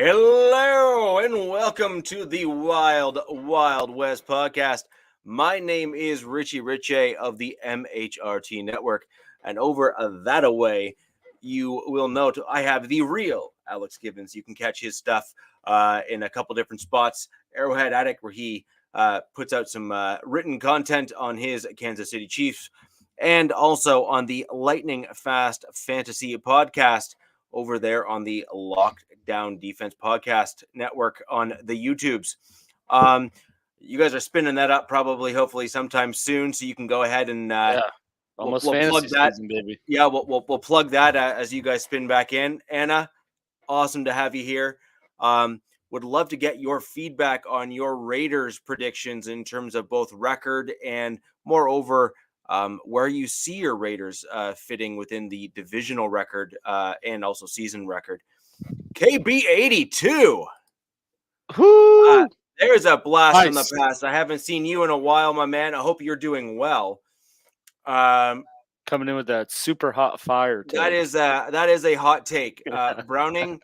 Hello and welcome to the Wild Wild West podcast. My name is Richie Ritchie of the MHRT Network, and over that away, you will note I have the real Alex Gibbons. You can catch his stuff in a couple different spots. Arrowhead Addict, where he puts out some written content on his Kansas City Chiefs, and also on the Lightning Fast Fantasy podcast over there on the Lockdown Defense Podcast Network on the YouTubes. You guys are spinning that up probably, hopefully, sometime soon, so you can go ahead and almost we'll fantasy plug that. season, baby. Yeah, we'll plug that as you guys spin back in. Anna, awesome to have you here. Would love to get your feedback on your Raiders predictions in terms of both record and, moreover, where you see your Raiders fitting within the divisional record and also season record. KB82. There's a blast from the past. I haven't seen you in a while, my man. I hope you're doing well. Coming in with that super hot fire take. That is a hot take. Browning.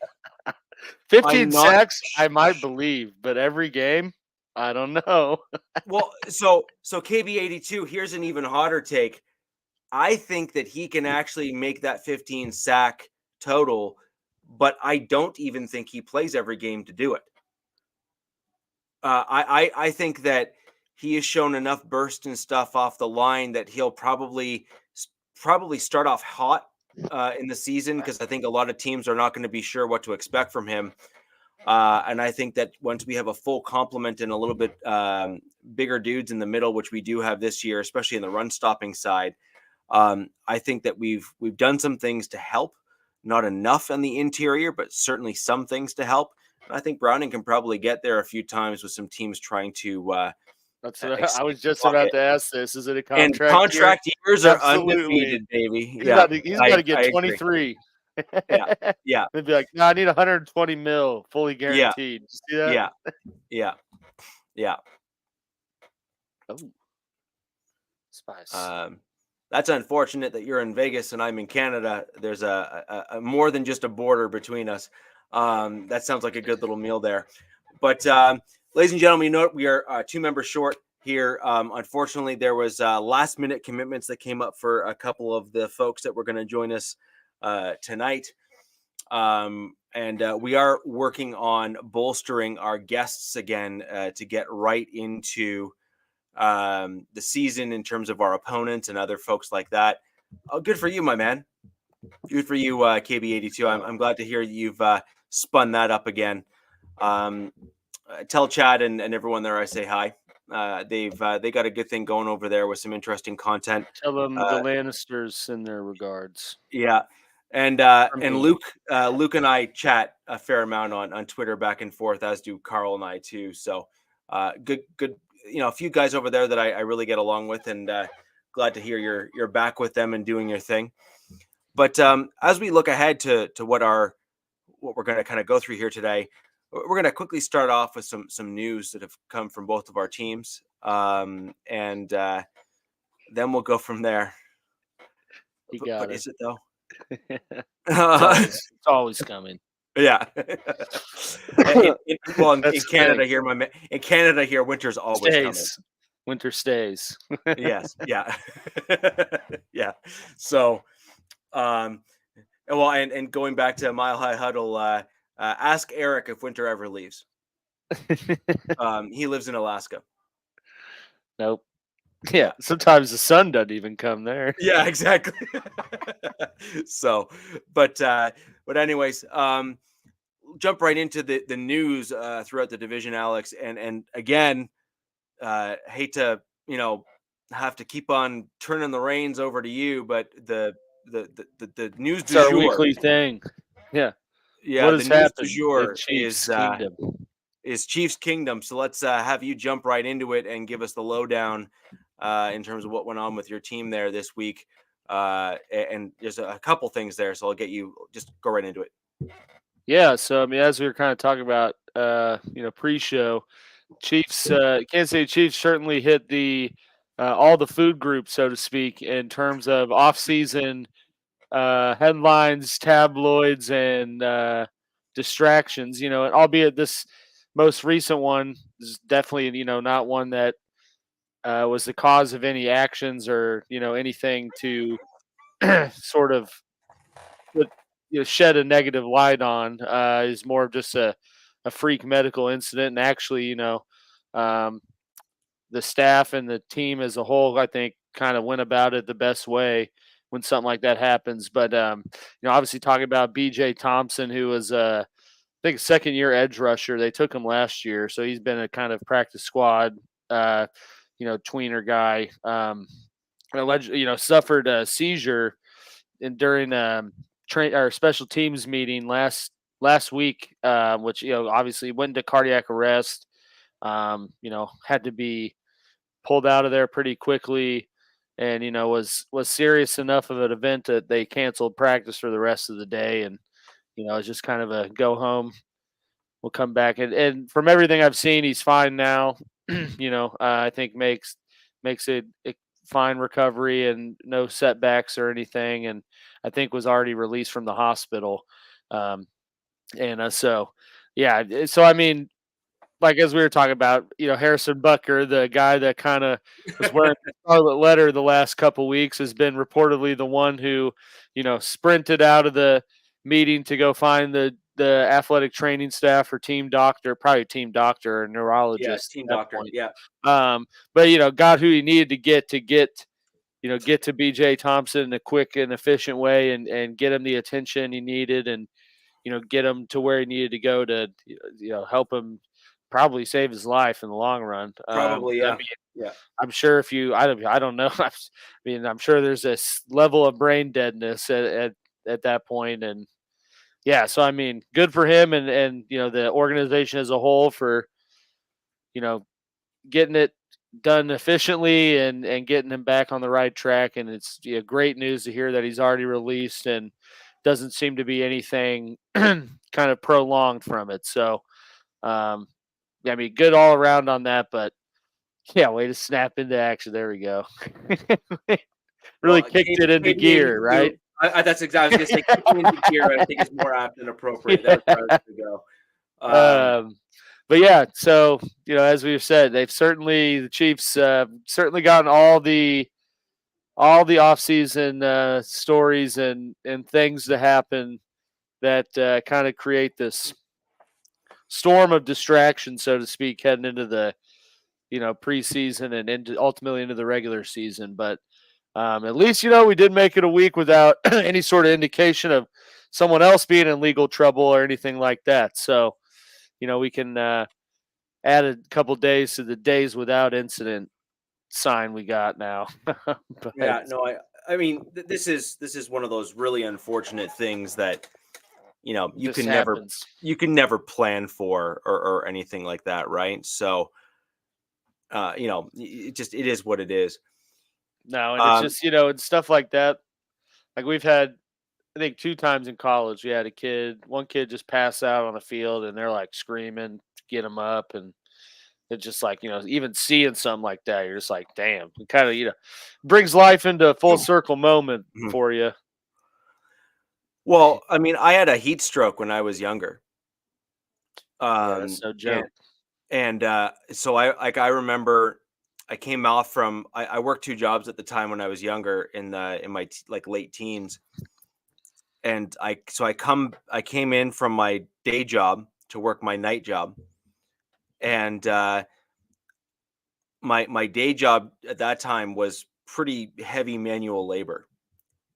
15 sacks, I might believe, but every game, I don't know. Well, so KB82, here's an even hotter take. I think that he can actually make that 15 sack total, but I don't even think he plays every game to do it. I think that he has shown enough burst and stuff off the line that he'll probably start off hot in the season, because I think a lot of teams are not going to be sure what to expect from him. And I think that once we have a full complement and a little bit bigger dudes in the middle, which we do have this year, especially in the run stopping side, I think that we've done some things to help. Not enough on the interior, but certainly some things to help. And I think Browning can probably get there a few times with some teams trying to. That's what I was just about to ask this. Is it a contract? And contract years are undefeated, baby. He's got to get 23. Yeah. They'd be like, no, I need 120 mil fully guaranteed. You see that? Yeah. Oh. Spice. That's unfortunate that you're in Vegas and I'm in Canada. There's a more than just a border between us. That sounds like a good little meal there. But ladies and gentlemen, you know what? We are 2 members short here. Unfortunately, there was last minute commitments that came up for a couple of the folks that were going to join us tonight. And we are working on bolstering our guests again to get right into the season in terms of our opponents and other folks like that. Oh, good for you, my man. Good for you, KB82. I'm glad to hear you've spun that up again. Tell Chad and everyone there I say hi. They got a good thing going over there with some interesting content. Tell them the Lannisters send their regards. Yeah. And Luke and I chat a fair amount on Twitter back and forth, as do Carl and I too. So good. A few guys over there that I really get along with, and glad to hear you're back with them and doing your thing. But as we look ahead to what we're going to kind of go through here today, we're going to quickly start off with some news that have come from both of our teams, and then we'll go from there. But is it though? It's always coming. Yeah. in Canada here, my man. In Canada here, winter's always coming. Winter stays. Yes. Yeah. Yeah. So, and going back to Mile High Huddle, ask Eric if winter ever leaves. He lives in Alaska. Nope. Yeah, sometimes the sun doesn't even come there. Yeah, exactly. So, but anyways, jump right into the news throughout the division, Alex. And again, hate to have to keep on turning the reins over to you, but the news du jour, weekly thing. Yeah. What has happened du jour is Chiefs Kingdom. So let's have you jump right into it and give us the lowdown in terms of what went on with your team there this week. And there's a couple things there, so I'll get you just go right into it. Yeah. So, as we were kind of talking about, pre-show, Chiefs, Kansas City Chiefs certainly hit the all the food groups, so to speak, in terms of off-season headlines, tabloids, and distractions, and albeit this most recent one is definitely, not one that was the cause of any actions or, anything to sort of put, shed a negative light on, is more of just a freak medical incident. And actually, um, the staff and the team as a whole, I think, kind of went about it the best way when something like that happens. But obviously talking about BJ Thompson, who was I think second year edge rusher. They took him last year, so he's been a kind of practice squad, tweener guy. Suffered a seizure during train or special teams meeting last week, which obviously went into cardiac arrest. Had to be pulled out of there pretty quickly, and was serious enough of an event that they canceled practice for the rest of the day. And it's just kind of a go home. We'll come back, and from everything I've seen, he's fine now. I think makes it a fine recovery and no setbacks or anything. And I think was already released from the hospital. So I mean, like as we were talking about, Harrison Butker, the guy that kind of was wearing the scarlet letter the last couple weeks, has been reportedly the one who, sprinted out of the meeting to go find the athletic training staff or team doctor, probably team doctor or neurologist. Yeah, team doctor. Point. Yeah. But got who he needed to get to BJ Thompson in a quick and efficient way and get him the attention he needed and, get him to where he needed to go to, help him probably save his life in the long run. Probably, yeah. Yeah. I'm sure I don't know. I mean, I'm sure there's this level of brain deadness at that point. And yeah, so I mean, good for him and the organization as a whole for, getting it done efficiently and getting him back on the right track. And it's great news to hear that he's already released and doesn't seem to be anything kind of prolonged from it. So, I mean, good all around on that, but yeah, way to snap into action. There we go. Really kicked it into gear, right? That's exactly. I was going to say kicking into gear. I think is more apt and appropriate. That's where I was going to go. But yeah, so as we've said, the Chiefs certainly gotten all the offseason stories and things to happen that kind of create this storm of distraction, so to speak, heading into the preseason and ultimately into the regular season. But at least we did make it a week without any sort of indication of someone else being in legal trouble or anything like that. So we can add a couple days to the days without incident sign we got now. Yeah, no, I mean, this is one of those really unfortunate things that you can never plan for or anything like that, right? So it is what it is. No, and it's just and stuff like that. Like we've had, I think 2 times in college, we had one kid just pass out on the field, and they're like screaming to get him up, and it's just like even seeing something like that, you're just like, damn, it kind of brings life into a full circle moment for you. Well, I mean, I had a heat stroke when I was younger. That's no joke. And so I remember I came off from I worked 2 jobs at the time when I was younger in my late teens. And I came in from my day job to work my night job. And my day job at that time was pretty heavy manual labor.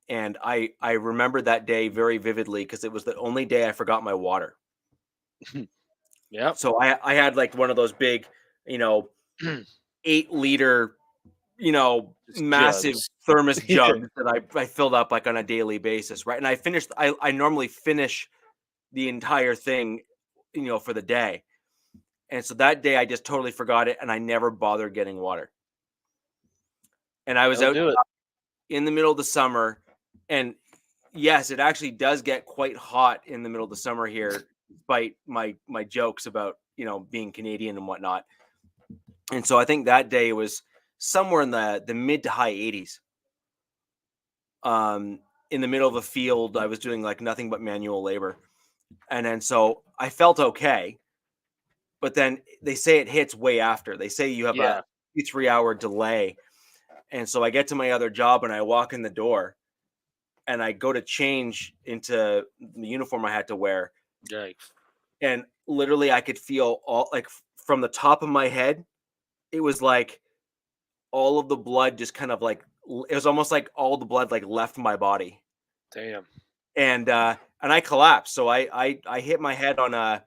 And I remember that day very vividly because it was the only day I forgot my water. Yeah. So I had like one of those big, 8-liter, massive thermos jugs that I filled up like on a daily basis, right? And I normally finish the entire thing, for the day. And so that day I just totally forgot it and I never bothered getting water. And I was out in the middle of the summer, and yes, it actually does get quite hot in the middle of the summer here, despite my jokes about, being Canadian and whatnot. And so I think that day it was somewhere in the mid to high 80s. In the middle of a field, I was doing like nothing but manual labor. And then so I felt okay, but then they say it hits way after. They say you have a Yeah. 2-3 hour delay. And so I get to my other job and I walk in the door and I go to change into the uniform I had to wear. Yikes. And literally I could feel all like from the top of my head, it was like all of the blood just kind of like it was almost like all the blood like left my body. Damn. And I collapsed. So I hit my head on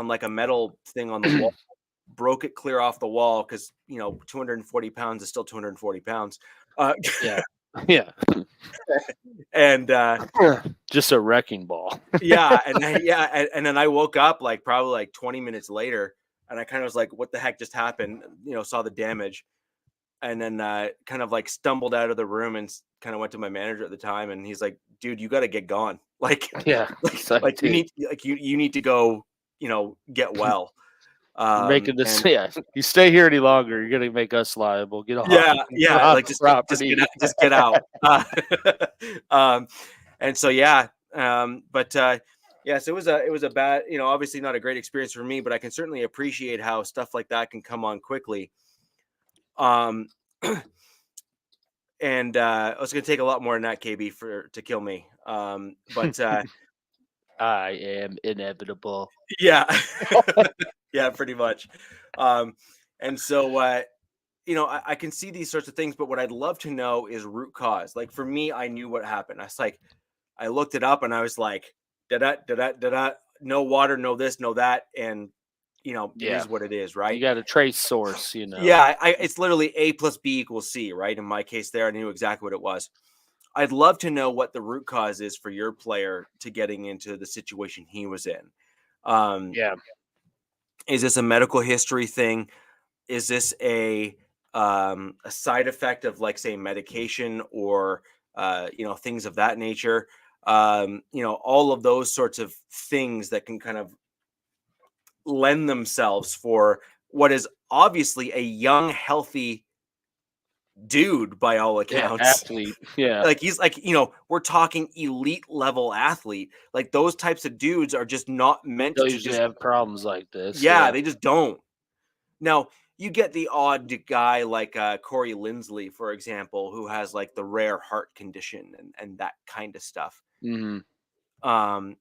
like a metal thing on the wall, broke it clear off the wall because 240 pounds is still 240 pounds. Yeah. Yeah. And Just a wrecking ball. yeah, and then I woke up like probably like 20 minutes later, and I kind of was like, "What the heck just happened?" Saw the damage, and then kind of like stumbled out of the room and kind of went to my manager at the time, and he's like, "Dude, you got to get gone. Like, Yeah. like you need to go, get well." You're making this. And Yeah. You stay here any longer, you're gonna make us liable. Get off. yeah, Get off like the just property. get out. And so yeah, but yes, it was a bad, obviously not a great experience for me, but I can certainly appreciate how stuff like that can come on quickly. Um, and I was going to take a lot more than that, KB, to kill me. But I am inevitable. yeah, yeah, pretty much. And so I can see these sorts of things, but what I'd love to know is root cause. Like for me, I knew what happened. I looked it up and I was like, da da da da da, no water, no this, no that, and it Yeah. is what it is, You right? got a trace source, Yeah, it's literally A plus B equals C, right? In my case, there, I knew exactly what it was. I'd love to know what the root cause is for your player to getting into the situation he was in. Um, Yeah. is this a medical history thing? Is this a side effect of like say medication or things of that nature? All of those sorts of things that can kind of lend themselves for what is obviously a young, healthy dude by all Yeah. accounts. Athlete. Yeah. Like he's like, we're talking elite level athlete. Like those types of dudes are just not meant They'll to usually just, have problems like this. yeah, Yeah. they just don't. Now, you get the odd guy like Corey Lindsley, for example, who has like the rare heart condition and that kind of stuff. Hmm. Um,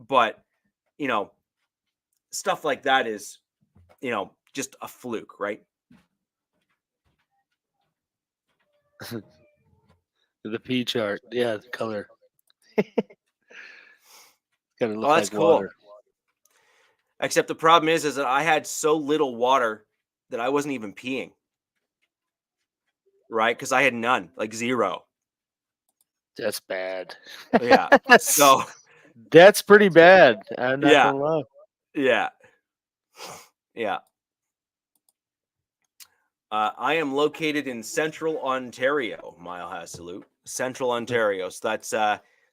but, you know, stuff like that is, just a fluke, right? The P chart. Yeah. The color. Gotta look Oh, that's like cool. water. Except the problem is that I had so little water that I wasn't even peeing, right? Because I had none, like zero. That's bad. Yeah. So, That's pretty bad. I'm not yeah, gonna lie. yeah, yeah. I am located in central Ontario, Mile High Salute. Central Ontario. So that's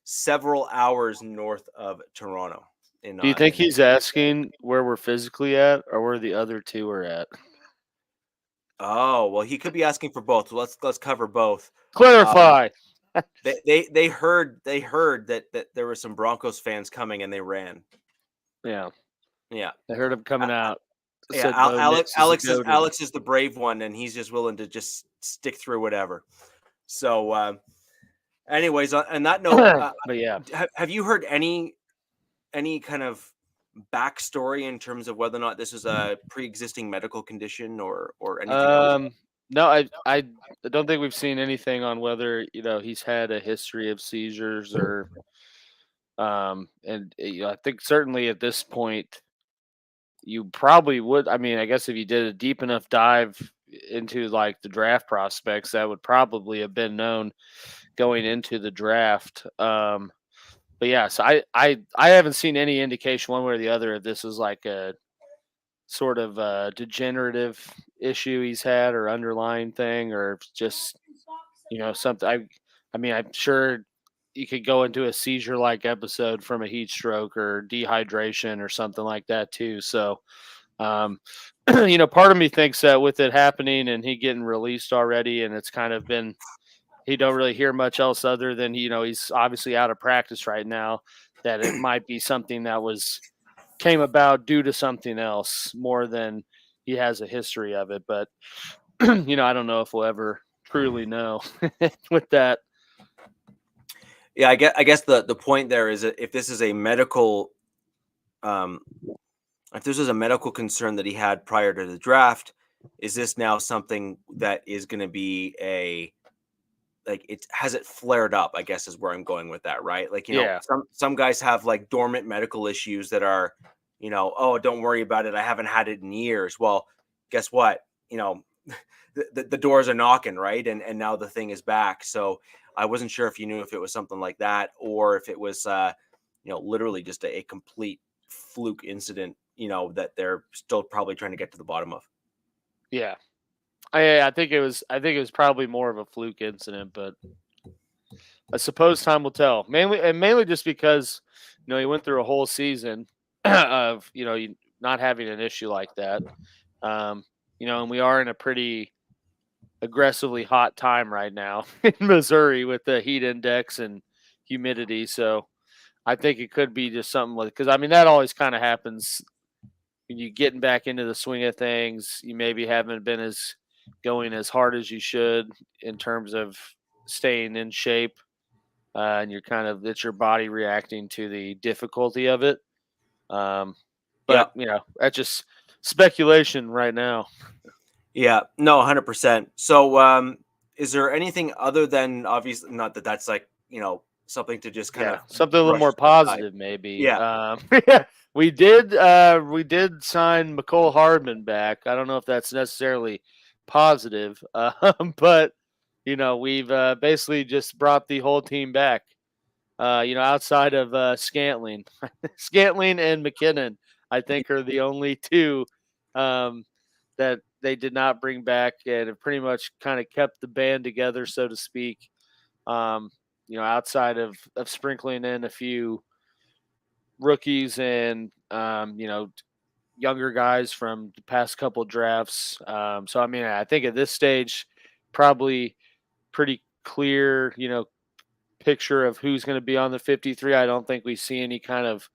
several hours north of Toronto. Do you think he's asking where we're physically at or where the other two are at? Oh, well, he could be asking for both. So let's cover both. Clarify. They heard that there were some Broncos fans coming and they ran. Yeah. Yeah. I heard him coming out. Yeah, Said Bo Nix is a goated. Alex is the brave one, and he's just willing to just stick through whatever. So, anyways, on that note, But yeah. have you heard any kind of backstory in terms of whether or not this is a pre-existing medical condition or anything else? No, I don't think we've seen anything on whether he's had a history of seizures or and I think certainly at this point you probably would. I mean, I guess if you did a deep enough dive into like the draft prospects, that would probably have been known going into the draft. But yeah, so I haven't seen any indication one way or the other if this is like a sort of a degenerative issue he's had or underlying thing or just something. I mean, I'm sure you could go into a seizure like episode from a heat stroke or dehydration or something like that too. So part of me thinks that with it happening and he getting released already and it's kind of been he don't really hear much else other than he's obviously out of practice right now, that it might be something that came about due to something else more than he has a history of it. But I don't know if we'll ever truly know with that. Yeah, I guess the point there is that if this is a medical if this was a medical concern that he had prior to the draft, is this now something that is going to be has it flared up, I guess is where I'm going with that, right? Like, Yeah. some guys have like dormant medical issues that are, oh, don't worry about it, I haven't had it in years. Well, guess what? The doors are knocking, right? And now the thing is back. So I wasn't sure if you knew if it was something like that, or if it was literally just a complete fluke incident, that they're still probably trying to get to the bottom of. Yeah. I think it was probably more of a fluke incident, but I suppose time will tell. Mainly just because he went through a whole season of not having an issue like that. And we are in a pretty aggressively hot time right now in Missouri with the heat index and humidity. So I think it could be just something like, because that always kind of happens when you getting back into the swing of things. You maybe haven't been going as hard as you should in terms of staying in shape, and it's your body reacting to the difficulty of it. But that's just speculation right now. Yeah, no, 100%. So, is there anything other than, obviously, not that that's like, something to just kind of something a little brush more aside? positive, maybe. Yeah. We did sign McCole Hardman back. I don't know if that's necessarily positive, but we've basically just brought the whole team back. Outside of Scantling, Scantling and McKinnon, I think are the only two that they did not bring back, and have pretty much kind of kept the band together, so to speak. Outside of sprinkling in a few rookies and younger guys from the past couple drafts. So I think at this stage, probably pretty clear, picture of who's going to be on the 53. I don't think we see any kind of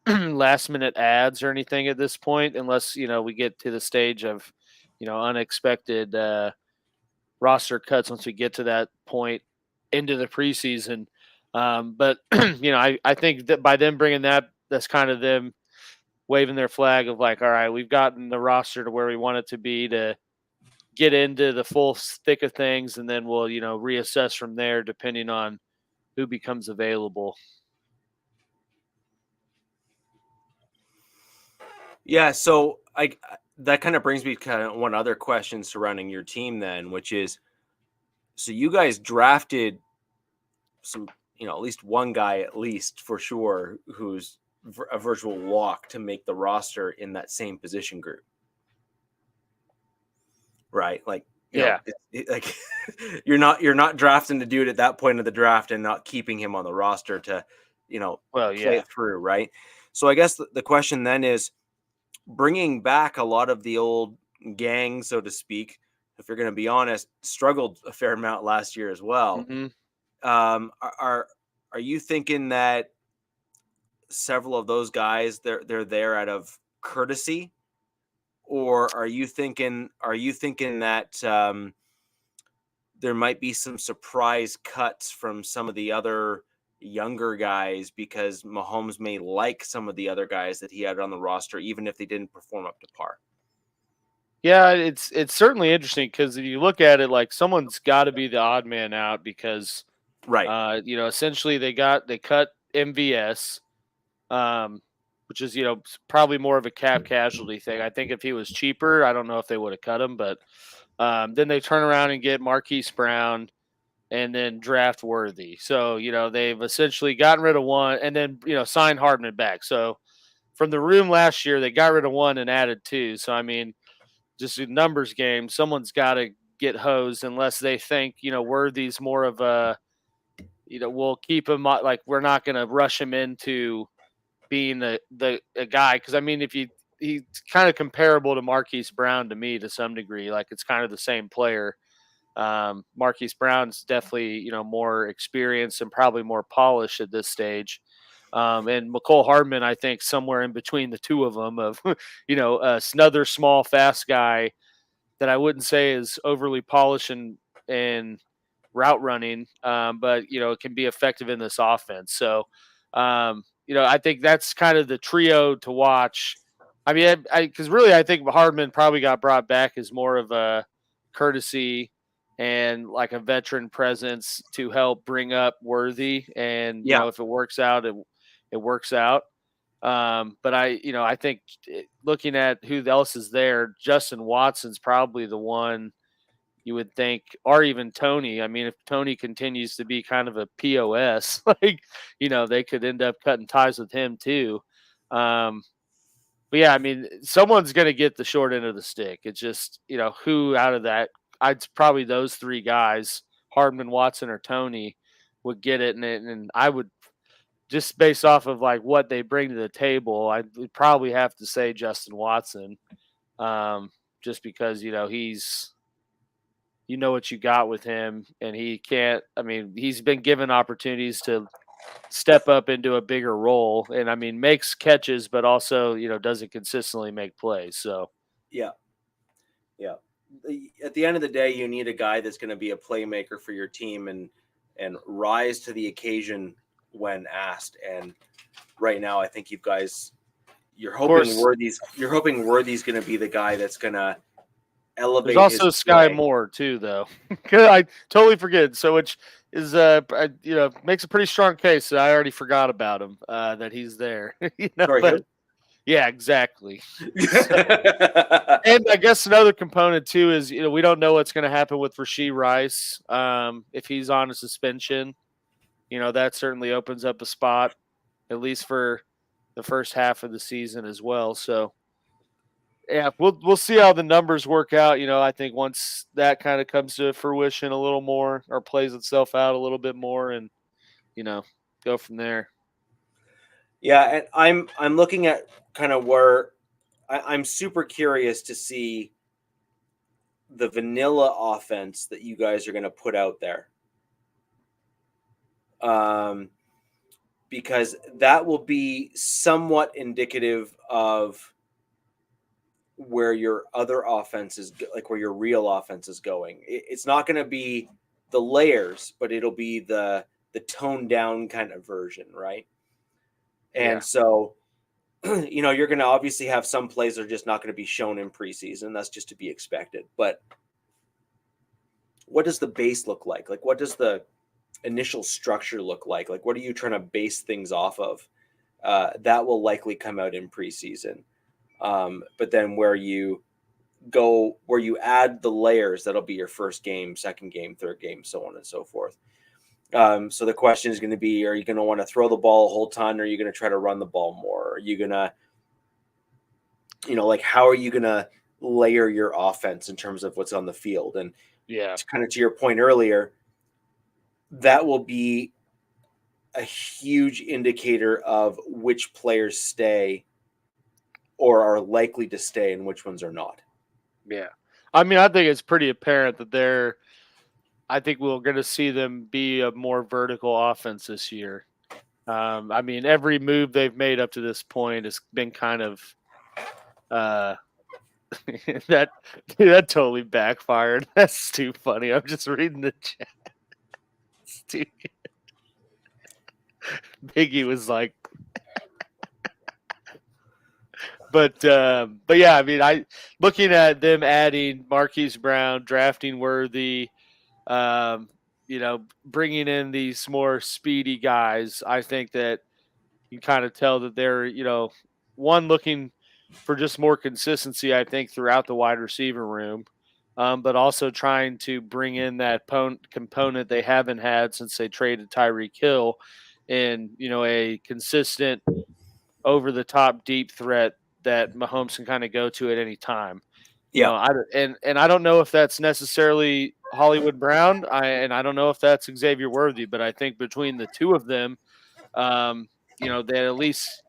last minute ads or anything at this point, unless we get to the stage of unexpected roster cuts once we get to that point into the preseason. But I think that by them bringing that's kind of them waving their flag of like, all right, we've gotten the roster to where we want it to be to get into the full thick of things, and then we'll reassess from there depending on who becomes available. Yeah, so that kind of brings me to kind of one other question surrounding your team then, which is, so you guys drafted some, at least one guy, at least for sure, who's a virtual lock to make the roster in that same position group, right? Like, like you're not drafting the dude at that point of the draft and not keeping him on the roster to, play it through, right? So I guess the question then is, bringing back a lot of the old gang, so to speak, if you're going to be honest, struggled a fair amount last year as well. Mm-hmm. Are you thinking that several of those guys they're there out of courtesy, or are you thinking that there might be some surprise cuts from some of the other younger guys because Mahomes may like some of the other guys that he had on the roster, even if they didn't perform up to par? Yeah, it's certainly interesting because if you look at it, like someone's got to be the odd man out because, right, essentially they cut MVS, which is probably more of a cap casualty thing. I think if he was cheaper, I don't know if they would have cut him, but then they turn around and get Marquise Brown and then draft Worthy. So they've essentially gotten rid of one and then signed Hardman back. So from the room last year, they got rid of one and added two. So just a numbers game. Someone's got to get hosed unless they think Worthy's more of a we'll keep him like we're not going to rush him into being a guy, because if he's kind of comparable to Marquise Brown to me to some degree. Like it's kind of the same player. Marquise Brown's definitely more experienced and probably more polished at this stage. And McCole Hardman, I think, somewhere in between the two of them of, another small, fast guy that I wouldn't say is overly polished and route running, but, it can be effective in this offense. So, I think that's kind of the trio to watch. I mean, because really, I think Hardman probably got brought back as more of a courtesy and like a veteran presence to help bring up Worthy. And, if it works out, it works out. But I think looking at who else is there, Justin Watson's probably the one you would think, or even Tony. I mean, if Tony continues to be kind of a POS, they could end up cutting ties with him too. But yeah, I mean, someone's going to get the short end of the stick. It's just, who out of that, I'd probably those three guys, Hardman, Watson, or Tony, would get it. And I would, just based off of like what they bring to the table, I would probably have to say Justin Watson, just because, he's, what you got with him, and he can't. I mean, he's been given opportunities to step up into a bigger role, and I mean, makes catches, but also, doesn't consistently make plays. So, yeah. At the end of the day, you need a guy that's going to be a playmaker for your team and rise to the occasion when asked. And right now, I think you're hoping Worthy's going to be the guy that's going to elevate. There's also Sky Moore too, though. I totally forget. So, which is makes a pretty strong case. I already forgot about him, that he's there. Sorry, yeah, exactly. And I guess another component too is we don't know what's going to happen with Rashee Rice if he's on a suspension. That certainly opens up a spot, at least for the first half of the season as well. So. Yeah, we'll see how the numbers work out. I think once that kind of comes to fruition a little more, or plays itself out a little bit more, and go from there. Yeah, and I'm looking at kind of where I'm super curious to see the vanilla offense that you guys are going to put out there, because that will be somewhat indicative of where your other offense is, like where your real offense is going. It's not going to be the layers, but it'll be the toned down kind of version, right? And so, you're going to obviously have some plays that are just not going to be shown in preseason. That's just to be expected. But what does the base look like? Like, what does the initial structure look like? Like, what are you trying to base things off of? That will likely come out in preseason. But then where you add the layers, that'll be your first game, second game, third game, so on and so forth. So the question is going to be, are you going to want to throw the ball a whole ton? Or are you going to try to run the ball more? Are you going to, how are you going to layer your offense in terms of what's on the field? And kind of to your point earlier, that will be a huge indicator of which players stay or are likely to stay and which ones are not. Yeah. I mean, I think it's pretty apparent that I think we're going to see them be a more vertical offense this year. I mean, every move they've made up to this point has been kind of that totally backfired. That's too funny. I'm just reading the chat. Stupid. Biggie was like, but yeah, I mean, looking at them adding Marquise Brown, drafting Worthy, bringing in these more speedy guys, I think that you kind of tell that they're, one, looking for just more consistency, I think, throughout the wide receiver room, but also trying to bring in that component they haven't had since they traded Tyreek Hill in, a consistent over-the-top deep threat that Mahomes can kind of go to at any time. Yeah, I don't know if that's necessarily Hollywood Brown, and I don't know if that's Xavier Worthy, but I think between the two of them, that at least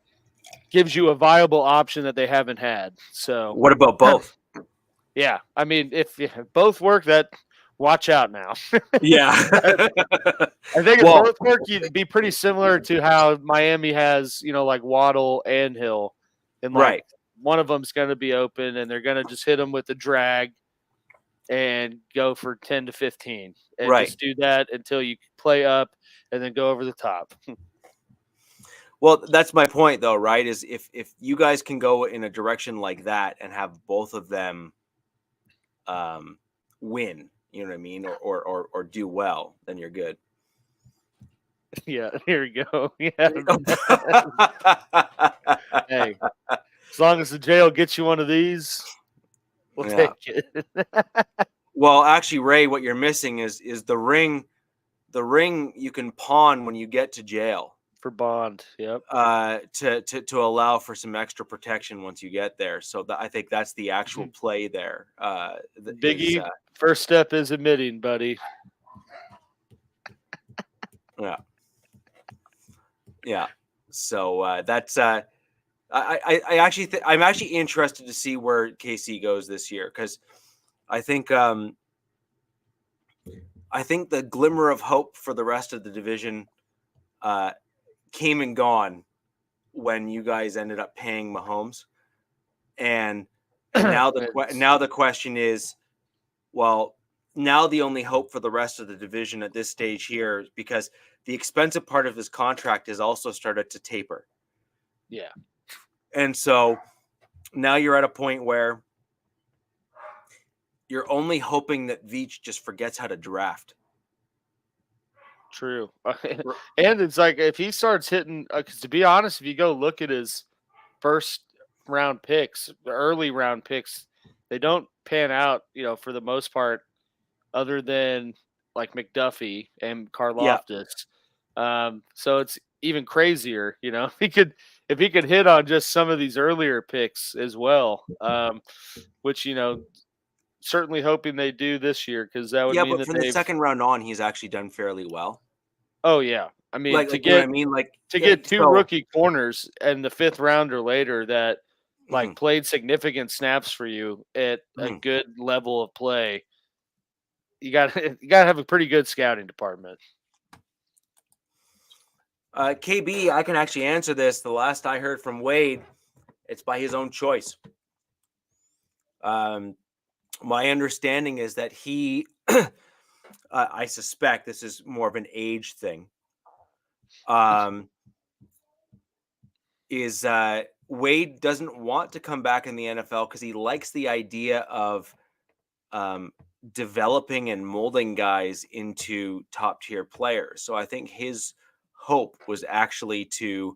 gives you a viable option that they haven't had. So, what about both? Yeah, I mean, if both work, that watch out now. Yeah. I think in Northport, you'd be pretty similar to how Miami has, like Waddle and Hill. And right. One of them's going to be open, and they're going to just hit them with the drag and go for 10 to 15. And just do that until you play up and then go over the top. Well, that's my point, though, right? Is if you guys can go in a direction like that and have both of them win, you know what I mean, or do well, then you're good. Yeah, here we go. Yeah. Hey, as long as the jail gets you one of these, we'll take it. Well, actually, Ray, what you're missing is the ring. The ring you can pawn when you get to jail. For bond, yep. To allow for some extra protection once you get there. So I think that's the actual play there. Biggie, first step is admitting, buddy. Yeah. So that's I actually I'm actually interested to see where KC goes this year, because I think the glimmer of hope for the rest of the division came and gone when you guys ended up paying Mahomes, and now the question is, well, now the only hope for the rest of the division at this stage here, because the expensive part of his contract has also started to taper. Yeah, and so now you're at a point where you're only hoping that Veach just forgets how to draft. True. And it's like, if he starts hitting, because to be honest, if you go look at his first round picks, the early round picks, they don't pan out, for the most part, other than like McDuffie and Karlaftis. So it's even crazier, if he could hit on just some of these earlier picks as well, which, certainly hoping they do this year, because that would mean but that from the second round on, he's actually done fairly well. Oh yeah, I mean, to get two rookie corners and the fifth rounder later that played significant snaps for you at a good level of play, you got to have a pretty good scouting department. KB, I can actually answer this. The last I heard from Wade, it's by his own choice. My understanding is that he, I suspect this is more of an age thing, is Wade doesn't want to come back in the NFL because he likes the idea of developing and molding guys into top tier players. So I think his hope was actually to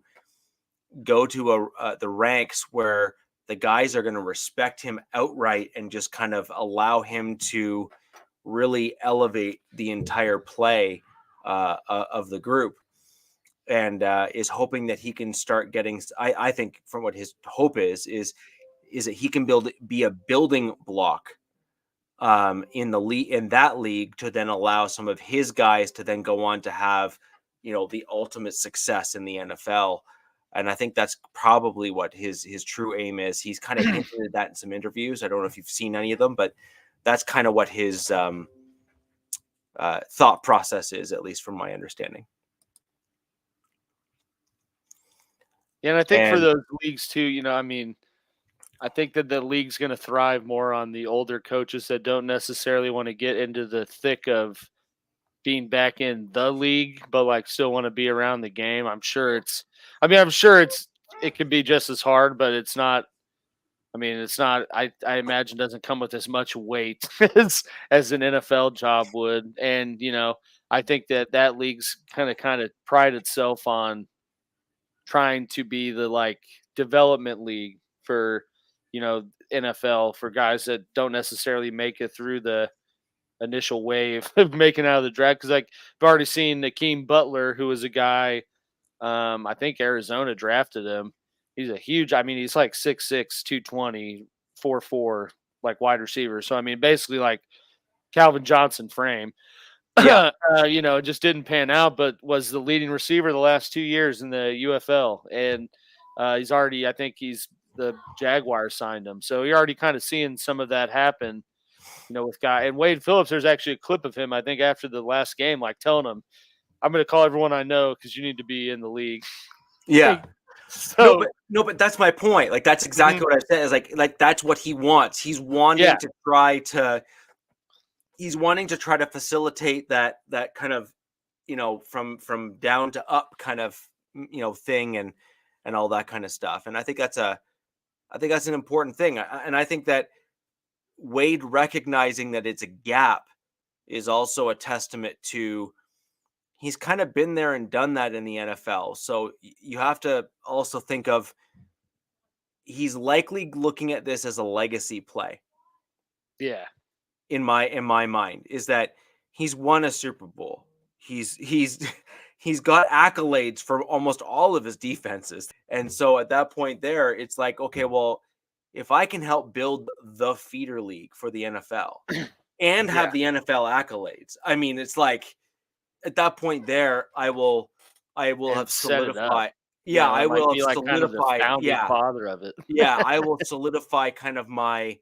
go to the ranks where the guys are going to respect him outright and just kind of allow him to really elevate the entire play of the group, and is hoping that he can start getting, I think from what his hope is that he can be a building block in that league to then allow some of his guys to then go on to have, the ultimate success in the NFL. And I think that's probably what his true aim is. He's kind of hinted at that in some interviews. I don't know if you've seen any of them, but that's kind of what his thought process is, at least from my understanding. Yeah, and I think for those leagues too, I think that the league's going to thrive more on the older coaches that don't necessarily want to get into the thick of being back in the league, but still want to be around the game. I'm sure it can be just as hard, but it's not. It's not. I imagine doesn't come with as much weight as an NFL job would, and I think that league's kind of pride itself on trying to be the development league for NFL for guys that don't necessarily make it through the initial wave of making out of the draft, because I've already seen Nakeem Butler, who was a guy, I think Arizona drafted him. He's a huge, he's like 6'6", 220, 4'4", wide receiver. So basically Calvin Johnson frame. Yeah. It just didn't pan out, but was the leading receiver the last 2 years in the UFL, and he's already, I think the Jaguars signed him, so you're already kind of seeing some of that happen with guy and Wade Phillips. There's actually a clip of him, I think, after the last game, like telling him, "I'm going to call everyone I know because you need to be in the league." Yeah. So But that's my point. Like, that's exactly what I said. Is like that's what he wants. He's wanting to try to facilitate that kind of, from down to up kind of, thing and all that kind of stuff. And I think that's an important thing. And I think that Wade recognizing that it's a gap is also a testament to he's kind of been there and done that in the NFL. So you have to also think of he's likely looking at this as a legacy play. Yeah. In my mind, is that he's won a Super Bowl. He's he's got accolades for almost all of his defenses. And so at that point there, it's like, okay, well, if I can help build the feeder league for the NFL and have the NFL accolades, I mean, it's like at that point there, I will have solidified. Yeah, I will have solidified. Kind of the founding father of it. Yeah, I will solidify kind of my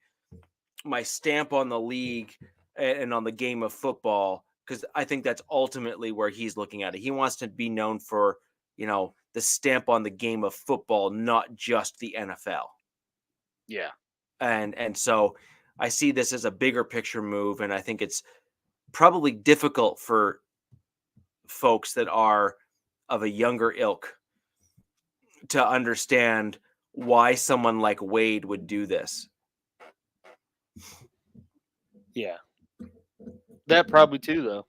stamp on the league and on the game of football, because I think that's ultimately where he's looking at it. He wants to be known for, the stamp on the game of football, not just the NFL. Yeah. And so I see this as a bigger picture move, and I think it's probably difficult for folks that are of a younger ilk to understand why someone like Wade would do this. Yeah. That probably too, though.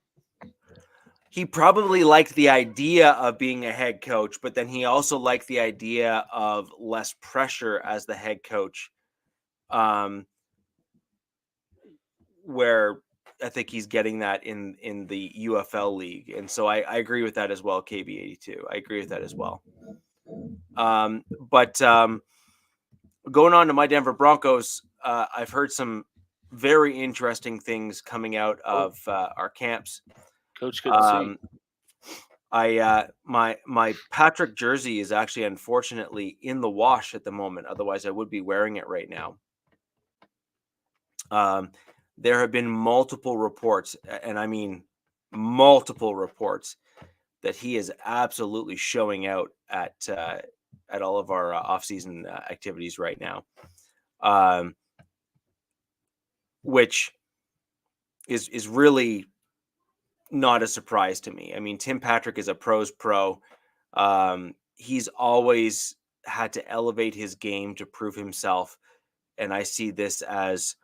He probably liked the idea of being a head coach, but then he also liked the idea of less pressure as the head coach, where I think he's getting that in the UFL league. And so I agree with that as well, KB82. I agree with that as well. But going on to my Denver Broncos, I've heard some very interesting things coming out of our camps. Coach, good to see. My Patrick jersey is actually unfortunately in the wash at the moment. Otherwise, I would be wearing it right now. There have been multiple reports, and I mean multiple reports, that he is absolutely showing out at all of our off-season activities right now, which is really not a surprise to me. I mean, Tim Patrick is a pro's pro. He's always had to elevate his game to prove himself, and I see this as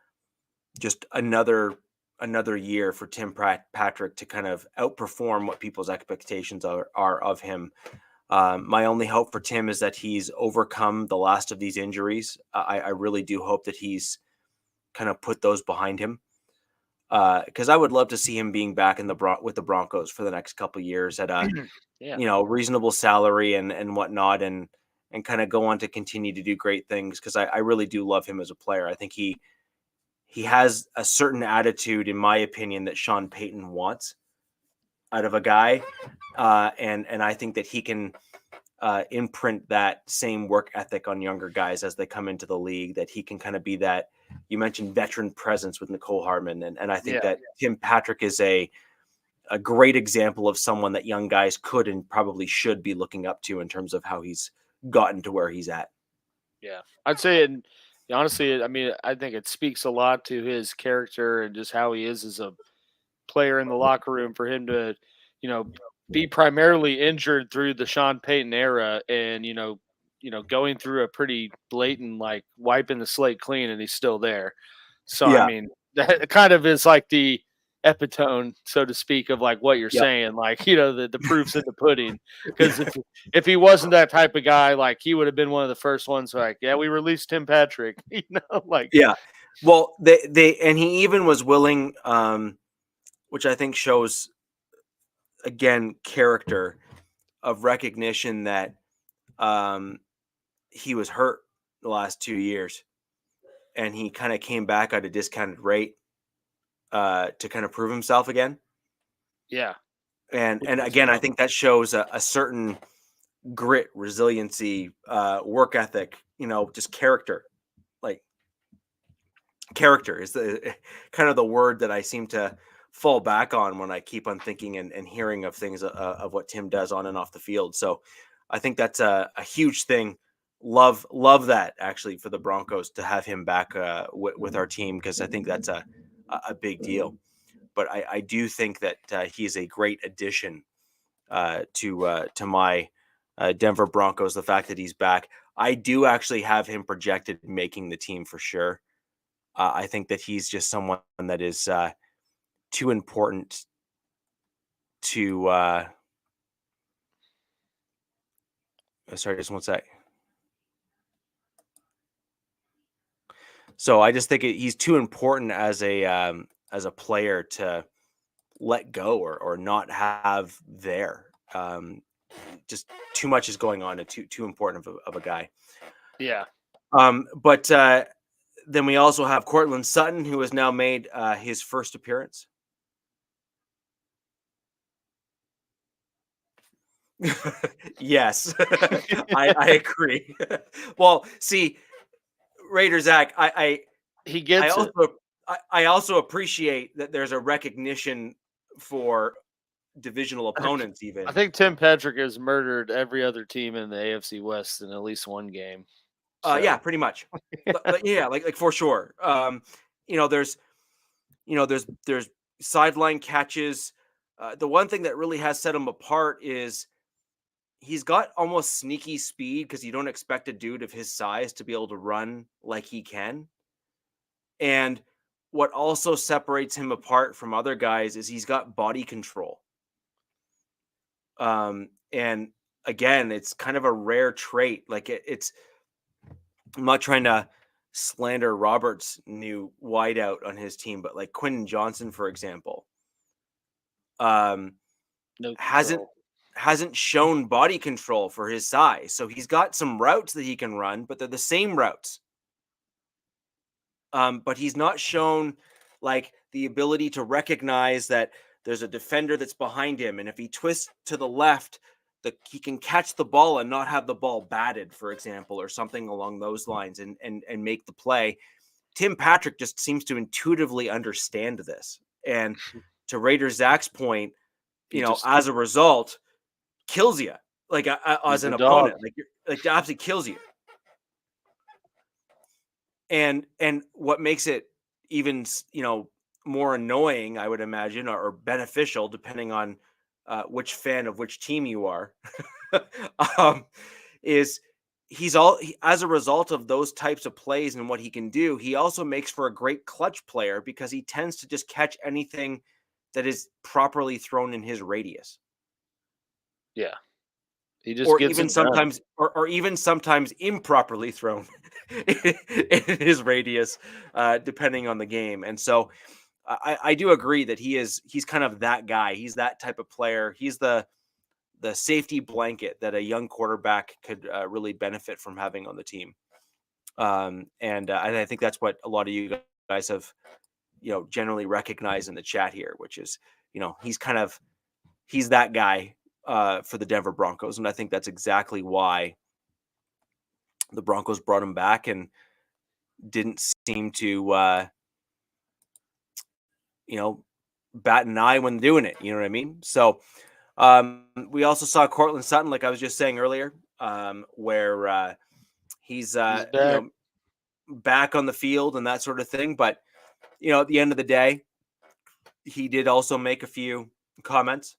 just another year for Tim Patrick to kind of outperform what people's expectations are of him. My only hope for Tim is that he's overcome the last of these injuries. I really do hope that he's kind of put those behind him, because I would love to see him being back with the Broncos for the next couple of years at a reasonable salary and whatnot, and kind of go on to continue to do great things, because I really do love him as a player. I think he has a certain attitude, in my opinion, that Sean Payton wants out of a guy. And I think that he can imprint that same work ethic on younger guys as they come into the league, that he can kind of be that, you mentioned veteran presence with Nicole Hardman. And I think that Tim Patrick is a great example of someone that young guys could and probably should be looking up to in terms of how he's gotten to where he's at. Yeah, I'd say it. Honestly, I mean, I think it speaks a lot to his character and just how he is as a player in the locker room, for him to, be primarily injured through the Sean Payton era, and going through a pretty blatant, like, wiping the slate clean, and he's still there. So I mean, that kind of is like the epitome, so to speak, of like what you're saying, like, the proof's in the pudding. Because if he wasn't that type of guy, like, he would have been one of the first ones, like, we released Tim Patrick, like. Well, they and he even was willing, which I think shows, again, character of recognition, that he was hurt the last 2 years, and he kind of came back at a discounted rate to kind of prove himself again. Yeah. And again, I think that shows a certain grit, resiliency, work ethic, just character. Like, character is the kind of the word that I seem to fall back on when I keep on thinking and hearing of things of what Tim does on and off the field. So I think that's a huge thing. Love that actually for the Broncos to have him back with our team, because I think that's a big deal. But I do think that he is a great addition to my Denver Broncos. The fact that he's back, I do actually have him projected making the team for sure. I think that he's just someone that is too important to. Sorry, just one sec. So I just think he's too important as a player to let go or not have there. Just too much is going on, and too important of a guy. Yeah. But then we also have Courtland Sutton, who has now made his first appearance. Yes, I agree. Well, see, Raider Zach, He I gets it. also I also appreciate that there's a recognition for divisional opponents. Even I think Tim Patrick has murdered every other team in the AFC West in at least one game. yeah, So pretty much. Yeah, like for sure. You know, there's there's sideline catches. The one thing that really has set him apart is he's got almost sneaky speed, because you don't expect a dude of his size to be able to run like he can. And what also separates him apart from other guys is he's got body control. And again, it's kind of a rare trait. Like it's I'm not trying to slander Robert's new wideout on his team, but like Quentin Johnson, for example, um, no hasn't control. hasn't shown body control for his size. So he's got some routes that he can run, but they're the same routes. But he's not shown like the ability to recognize that there's a defender that's behind him, and if he twists to the left, he can catch the ball and not have the ball batted, for example, or something along those lines, and make the play. Tim Patrick just seems to intuitively understand this, and to Raider Zach's point, as a result, kills you like as He's an a dog. opponent, like absolutely kills you. And what makes it even more annoying, I would imagine, or beneficial, depending on which fan of which team you are, is as a result of those types of plays and what he can do, he also makes for a great clutch player, because he tends to just catch anything that is properly thrown in his radius. Yeah. He just Or gets even it done. sometimes, or even sometimes improperly thrown in his radius, depending on the game. And so, I do agree that he's kind of that guy. He's that type of player. He's the safety blanket that a young quarterback could really benefit from having on the team. And I think that's what a lot of you guys have, generally recognized in the chat here, which is, he's that guy for the Denver Broncos. And I think that's exactly why the Broncos brought him back and didn't seem to, bat an eye when doing it. You know what I mean? So we also saw Courtland Sutton, like I was just saying earlier, where he's, back. back on the field and that sort of thing. But, at the end of the day, he did also make a few comments,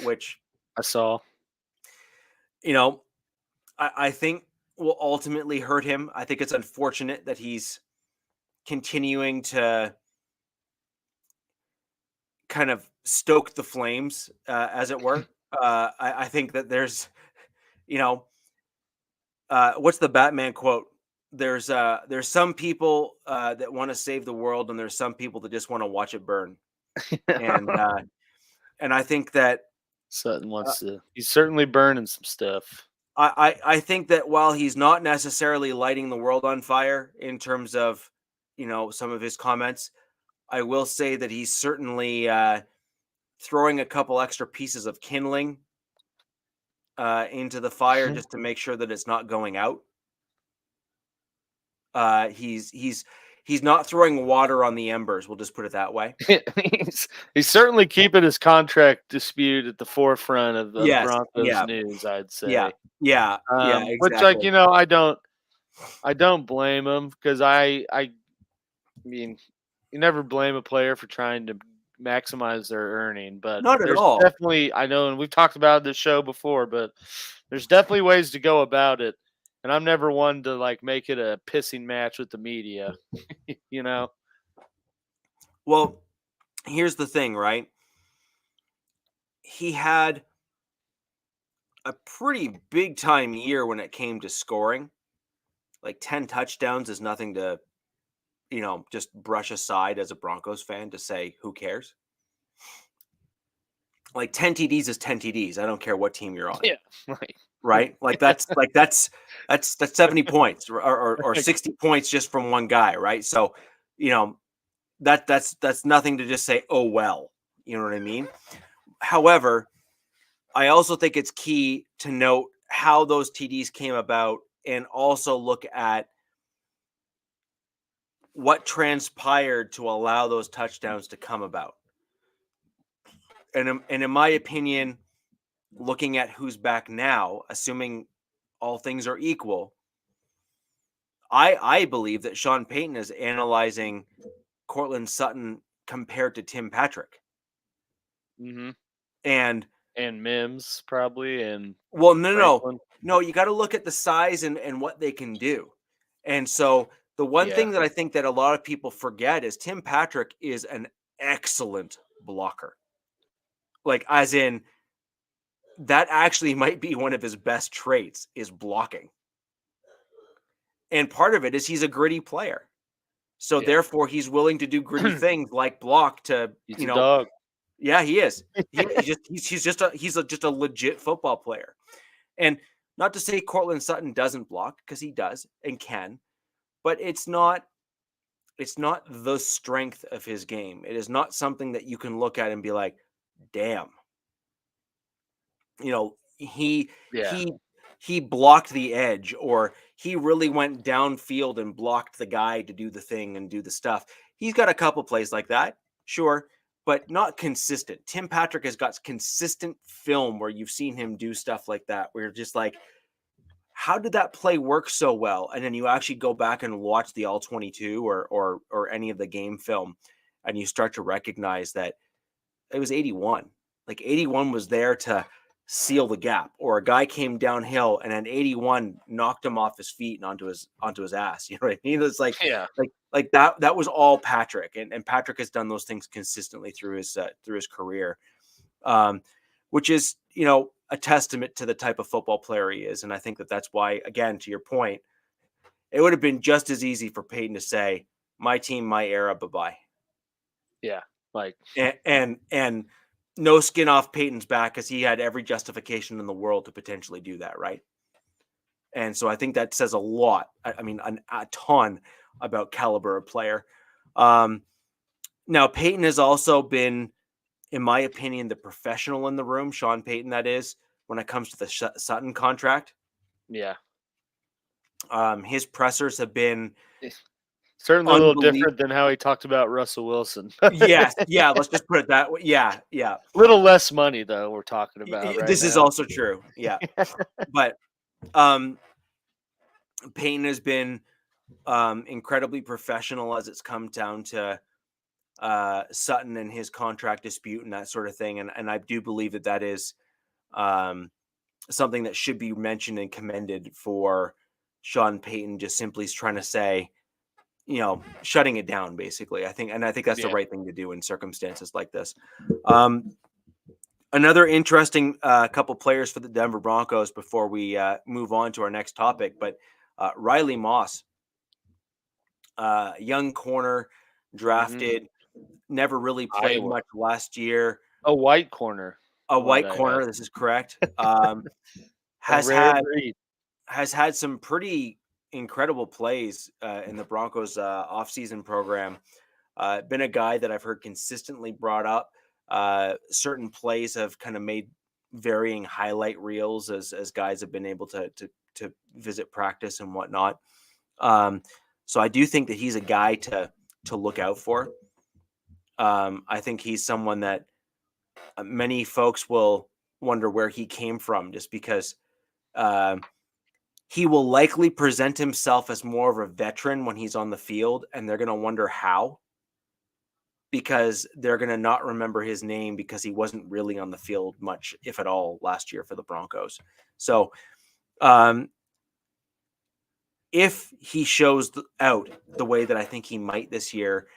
which, I saw. I think will ultimately hurt him. I think it's unfortunate that he's continuing to kind of stoke the flames, as it were. I think that there's, you know, what's the Batman quote? There's some people that want to save the world, and there's some people that just want to watch it burn. And and I think that Sutton uh, wants to. He's certainly burning some stuff. I think that while he's not necessarily lighting the world on fire in terms of, some of his comments, I will say that he's certainly throwing a couple extra pieces of kindling into the fire just to make sure that it's not going out. He's he's not throwing water on the embers. We'll just put it that way. he's certainly keeping his contract dispute at the forefront of Yes. Broncos Yeah. news, I'd Yeah. say. Yeah. Yeah. Which, like, Exactly. I don't blame him, because I mean, you never blame a player for trying to maximize their earning, but Not at there's all. definitely, I know, and we've talked about this show before, but there's definitely ways to go about it. And I'm never one to like make it a pissing match with the media, you know? Well, here's the thing, right? He had a pretty big time year when it came to scoring. Like 10 touchdowns is nothing to, just brush aside as a Broncos fan to say, who cares? Like 10 TDs is 10 TDs. I don't care what team you're on. Yeah. Right. Right? That's 70 points or 60 points just from one guy, right? So, that's nothing to just say, oh well. You know what I mean? However, I also think it's key to note how those TDs came about and also look at what transpired to allow those touchdowns to come about. And in my opinion, looking at who's back now, assuming all things are equal, I believe that Sean Payton is analyzing Cortland Sutton compared to Tim Patrick. Mm-hmm. And Mims probably, and well, Franklin. no, you got to look at the size and what they can do. And so the one thing that I think that a lot of people forget is Tim Patrick is an excellent blocker. Like, as in, that actually might be one of his best traits is blocking. And part of it is he's a gritty player. So therefore he's willing to do gritty things like block to, He's a dog. Yeah, he is. He's just a legit football player. And not to say Cortland Sutton doesn't block, because he does and can, but it's not the strength of his game. It is not something that you can look at and be like, damn. He blocked the edge, or he really went downfield and blocked the guy to do the thing and do the stuff. He's got a couple plays like that, sure, but not consistent. Tim Patrick has got consistent film where you've seen him do stuff like that, where you're just like, how did that play work so well? And then you actually go back and watch the all 22 or any of the game film, and you start to recognize that it was 81. Like 81 was there to seal the gap, or a guy came downhill and then 81 knocked him off his feet and onto his ass. You know what I mean? It's like, like that was all Patrick, and Patrick has done those things consistently through his career, which is, a testament to the type of football player he is. And I think that that's why, again, to your point, it would have been just as easy for Peyton to say, my team, my era, bye-bye. Yeah. Like, and no skin off Peyton's back, because he had every justification in the world to potentially do that, right? And so I think that says a lot. I mean, a ton about caliber of player. Now, Peyton has also been, in my opinion, the professional in the room, Sean Payton, that is, when it comes to the Sutton contract. Yeah. His pressers have been certainly a little different than how he talked about Russell Wilson. Yes. Yeah. Let's just put it that way. Yeah. Yeah. A little less money, though, we're talking about right This now. is also true. Yeah. But Payton has been incredibly professional as it's come down to Sutton and his contract dispute and that sort of thing. And I do believe that is something that should be mentioned and commended for Sean Payton, just simply trying to say, shutting it down, basically. I think that's the right thing to do in circumstances like this. Another interesting couple players for the Denver Broncos before we move on to our next topic, but Riley Moss, young corner, drafted, never really played much last year. A white corner. This is correct. Has had some pretty incredible plays in the Broncos offseason program. Been a guy that I've heard consistently brought up. Certain plays have kind of made varying highlight reels as guys have been able to visit practice and whatnot. So I do think that he's a guy to look out for. I think he's someone that many folks will wonder where he came from, just because he will likely present himself as more of a veteran when he's on the field, and they're going to wonder how, because they're going to not remember his name because he wasn't really on the field much, if at all, last year for the Broncos. So if he shows out the way that I think he might this year,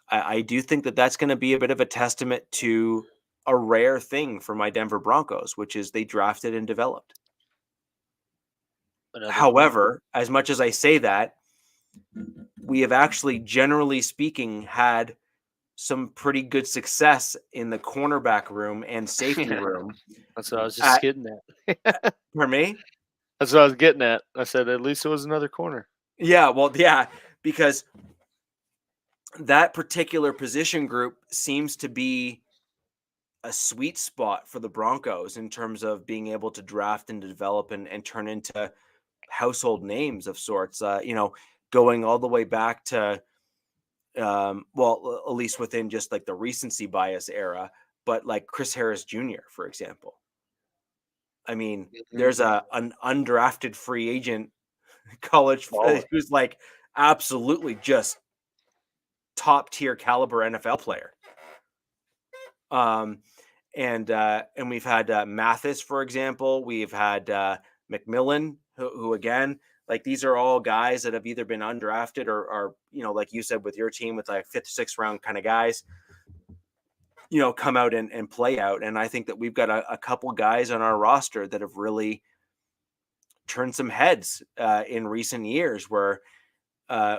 I do think that that's going to be a bit of a testament to a rare thing for my Denver Broncos, which is they drafted and developed. However, as much as I say that, we have actually, generally speaking, had some pretty good success in the cornerback room and safety room. That's what I was just getting at. For me? That's what I was getting at. I said at least it was another corner. Yeah, well, yeah, because that particular position group seems to be a sweet spot for the Broncos in terms of being able to draft and develop and turn into household names of sorts, going all the way back to, well, at least within just like the recency bias era, but like Chris Harris Jr., for example. I mean, there's an undrafted free agent college who's like absolutely just top tier caliber NFL player. And we've had Mathis, for example. We've had McMillan, who again, like these are all guys that have either been undrafted or like you said with your team, with like 5th, 6th round kind of guys, come out and play out. And I think that we've got a couple guys on our roster that have really turned some heads in recent years, where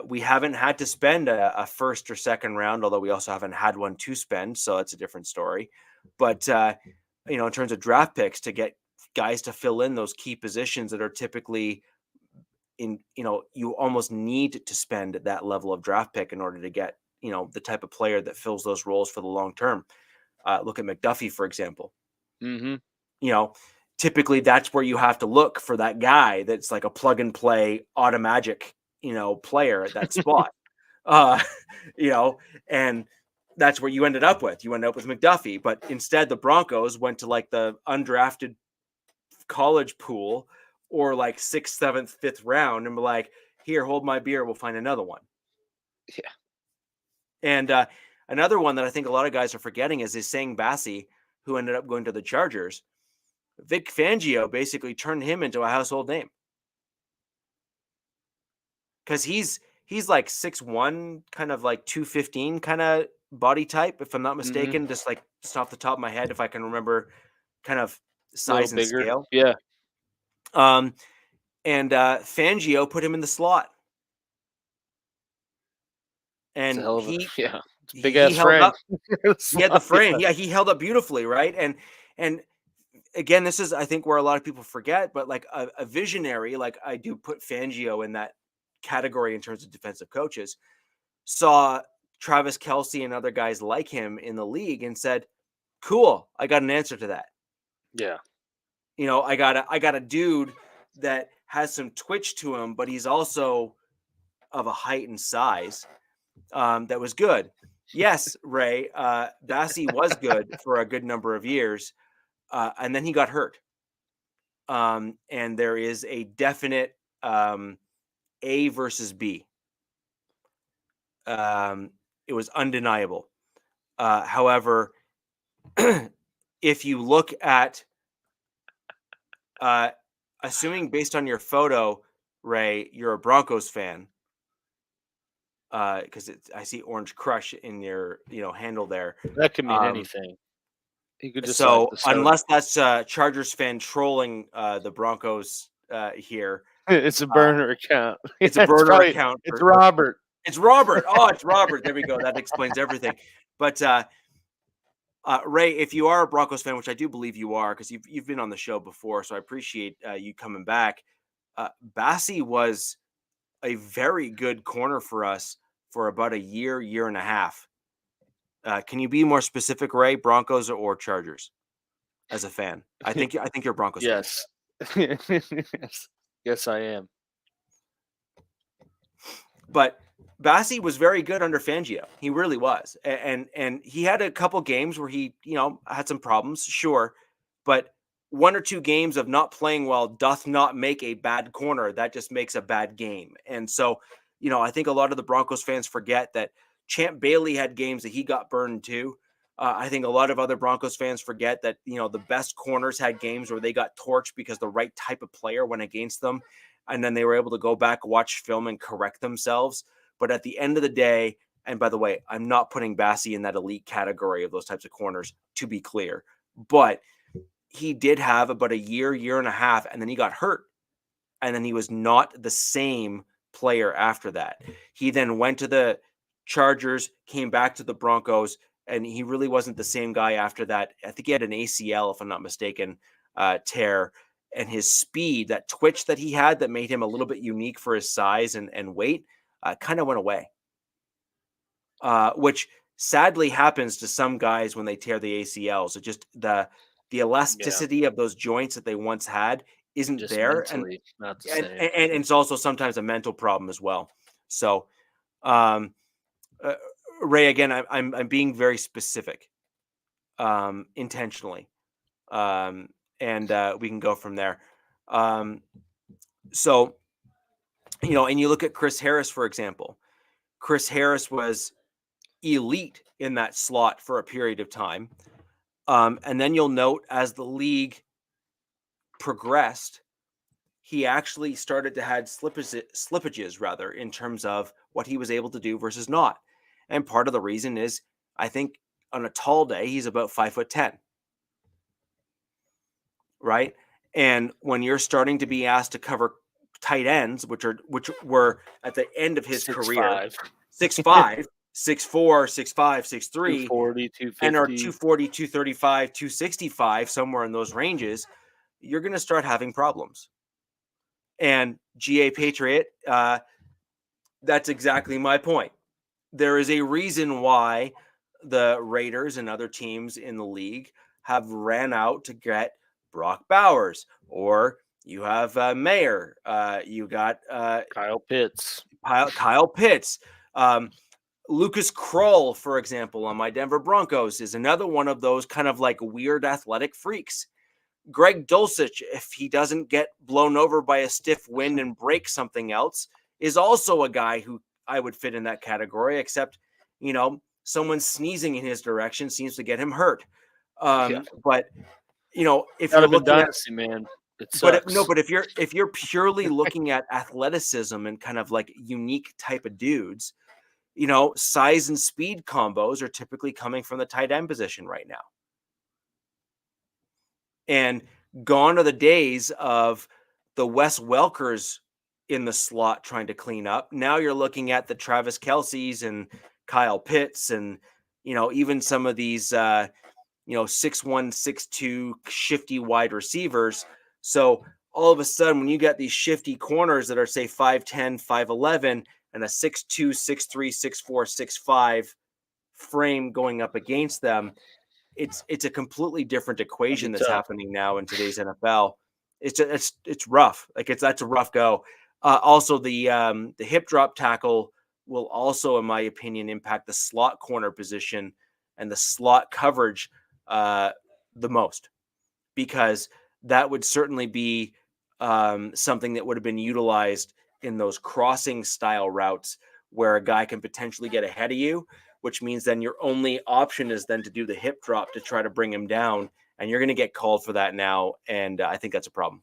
we haven't had to spend a 1st or 2nd round, although we also haven't had one to spend. So that's a different story. But, in terms of draft picks, to get guys to fill in those key positions that are typically you almost need to spend that level of draft pick in order to get, the type of player that fills those roles for the long term. Look at McDuffie, for example. Typically that's where you have to look for that guy that's like a plug and play automagic, player at that spot. And that's where you ended up with. You ended up with McDuffie, but instead the Broncos went to like the undrafted college pool, or like 6th, 7th, 5th round, and were like, here, hold my beer, we'll find another one. Yeah. And another one that I think a lot of guys are forgetting is Sang Bassi, who ended up going to the Chargers. Vic Fangio basically turned him into a household name, because he's like 6'1", kind of like 215 kind of body type, if I'm not mistaken. Just off the top of my head, if I can remember, kind of size and scale. Yeah. And Fangio put him in the slot, and big ass frame. Up. He had the frame. Yeah, he held up beautifully, right? And again, this is, I think, where a lot of people forget, but like a visionary, like I do put Fangio in that category in terms of defensive coaches, saw Travis Kelce and other guys like him in the league and said, cool, I got an answer to that. Yeah. I got a dude that has some twitch to him, but he's also of a height and size that was good. Yes, Ray, Bassi was good for a good number of years, and then he got hurt. And there is a definite A versus B. It was undeniable. However, if you look at, assuming based on your photo, Ray, you're a Broncos fan, because I see Orange Crush in your handle there. That could mean anything. You could just so unless that's Chargers fan trolling the Broncos here. It's a burner account. It's a burner account. It's Robert. It's Robert. Oh, it's Robert. There we go. That explains everything. But Ray, if you are a Broncos fan, which I do believe you are, because you've been on the show before, so I appreciate you coming back. Bassi was a very good corner for us for about a year and a half. Can you be more specific, Ray? Broncos or Chargers? As a fan, I think you're a Broncos. Yes. Yes, I am. But Bassi was very good under Fangio. He really was. And he had a couple games where he, had some problems, sure. But one or two games of not playing well doth not make a bad corner. That just makes a bad game. And so, I think a lot of the Broncos fans forget that Champ Bailey had games that he got burned too. I think a lot of other Broncos fans forget that, the best corners had games where they got torched because the right type of player went against them. And then they were able to go back, watch film, and correct themselves. But at the end of the day, and by the way, I'm not putting Bassi in that elite category of those types of corners, to be clear. But he did have about a year and a half, and then he got hurt. And then he was not the same player after that. He then went to the Chargers, came back to the Broncos, and he really wasn't the same guy after that. I think he had an ACL, if I'm not mistaken, tear. And his speed, that twitch that he had that made him a little bit unique for his size and weight, kind of went away. Which sadly happens to some guys when they tear the ACLs. It just the elasticity of those joints that they once had isn't Just there, mentally not the and, same. and it's also sometimes a mental problem as well. So, Ray, again, I'm being very specific, intentionally, and we can go from there. So, and you look at Chris Harris, for example. Chris Harris was elite in that slot for a period of time. And then you'll note as the league progressed, he actually started to have slippages rather in terms of what he was able to do versus not. And part of the reason is, I think on a tall day, he's about 5'10", right? And when you're starting to be asked to cover tight ends, which were at the end of his career, 6'5", 6'4", 6'5", 6'3", 240, 250. and are 240, 235, 265, somewhere in those ranges, you're going to start having problems. And GA Patriot, that's exactly my point. There is a reason why the Raiders and other teams in the league have ran out to get Brock Bowers, or you have Mayer, you got Kyle Pitts. Kyle Pitts. Lucas Krull, for example, on my Denver Broncos, is another one of those kind of like weird athletic freaks. Greg Dulcich, if he doesn't get blown over by a stiff wind and break something else, is also a guy who I would fit in that category, except, someone sneezing in his direction seems to get him hurt. But, if you're looking dynasty, man, it sucks. But if you're purely looking at athleticism and kind of like unique type of dudes, size and speed combos are typically coming from the tight end position right now. And gone are the days of the Wes Welkers in the slot trying to clean up. Now you're looking at the Travis Kelce's and Kyle Pitts and, even some of these, 6'1", 6'2", shifty wide receivers. So all of a sudden, when you got these shifty corners that are, say, 5'10", 5'11", and a 6'2", 6'3", 6'4", 6'5" frame going up against them, it's a completely different equation that's happening now in today's NFL. It's rough. That's a rough go. Also, the hip drop tackle will also, in my opinion, impact the slot corner position and the slot coverage the most, because that would certainly be something that would have been utilized in those crossing style routes where a guy can potentially get ahead of you, which means then your only option is then to do the hip drop to try to bring him down. And you're going to get called for that now. And I think that's a problem.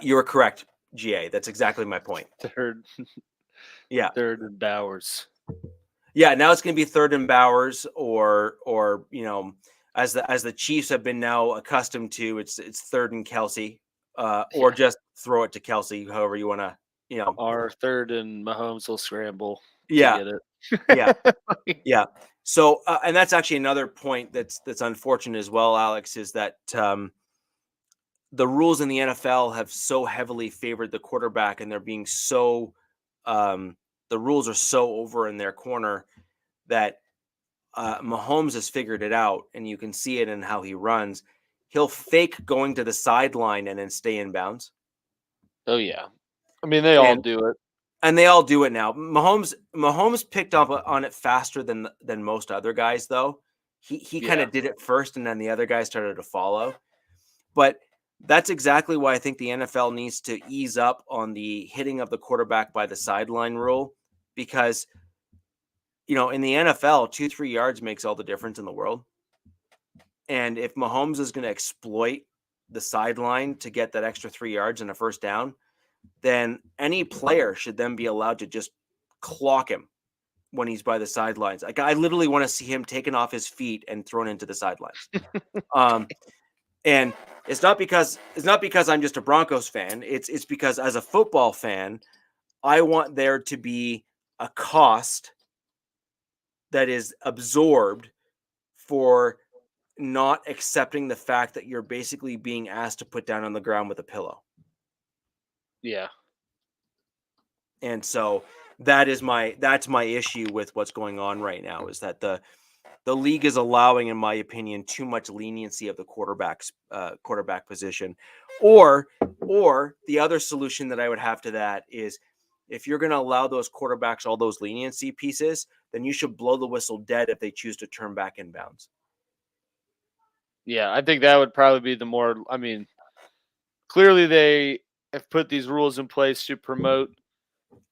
You're correct, GA. That's exactly my point. Third and Bowers. Yeah, now it's going to be third and Bowers, or as the Chiefs have been now accustomed to, it's third and Kelce, or just throw it to Kelce, however you want to, Our third and Mahomes will scramble. Yeah, to get it. Yeah. So, and that's actually another point that's unfortunate as well, Alex, is that the rules in the NFL have so heavily favored the quarterback, and they're being so the rules are so over in their corner that Mahomes has figured it out, and you can see it in how he runs. He'll fake going to the sideline and then stay in bounds. Oh yeah, I mean they all do it. And they all do it now. Mahomes picked up on it faster than most other guys, though. He kind Yeah, of did it first, and then the other guys started to follow. But that's exactly why I think the NFL needs to ease up on the hitting of the quarterback by the sideline rule, because in the NFL, 2-3 yards makes all the difference in the world. And if Mahomes is going to exploit the sideline to get that extra 3 yards and a first down, then any player should then be allowed to just clock him when he's by the sidelines. Like, I literally want to see him taken off his feet and thrown into the sidelines. And it's not because I'm just a Broncos fan. It's because as a football fan, I want there to be a cost that is absorbed for not accepting the fact that you're basically being asked to put down on the ground with a pillow. yeah. And so that's my issue with what's going on right now, is that the league is allowing, in my opinion, too much leniency of the quarterback position. Or the other solution that I would have to that is, if you're going to allow those quarterbacks all those leniency pieces, then you should blow the whistle dead if they choose to turn back in bounds. Yeah, I think that would probably be the more. I mean, clearly they have put these rules in place to promote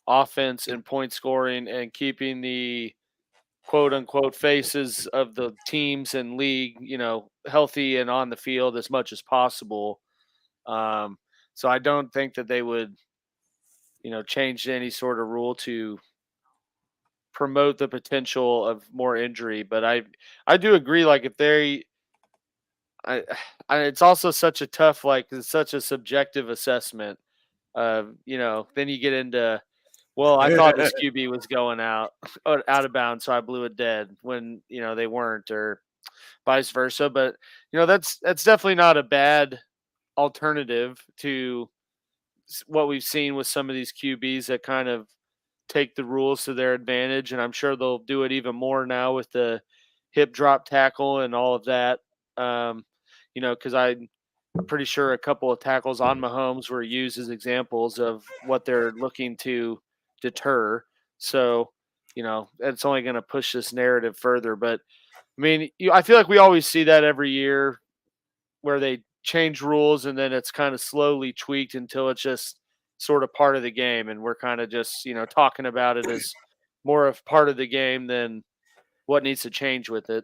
offense and point scoring and keeping the quote unquote faces of the teams and league, healthy and on the field as much as possible. So I don't think that they would, change any sort of rule to promote the potential of more injury. But I do agree. Like if I, it's also such a tough, like it's such a subjective assessment. Then you get into, well, I thought this QB was going out of bounds, so I blew it dead when they weren't, or vice versa. But that's definitely not a bad alternative to what we've seen with some of these QBs that kind of take the rules to their advantage, and I'm sure they'll do it even more now with the hip drop tackle and all of that. Because I'm pretty sure a couple of tackles on Mahomes were used as examples of what they're looking to deter. So, it's only going to push this narrative further. But I mean, I feel like we always see that every year where they change rules and then it's kind of slowly tweaked until it's just sort of part of the game. And we're kind of just, talking about it as more of part of the game than what needs to change with it.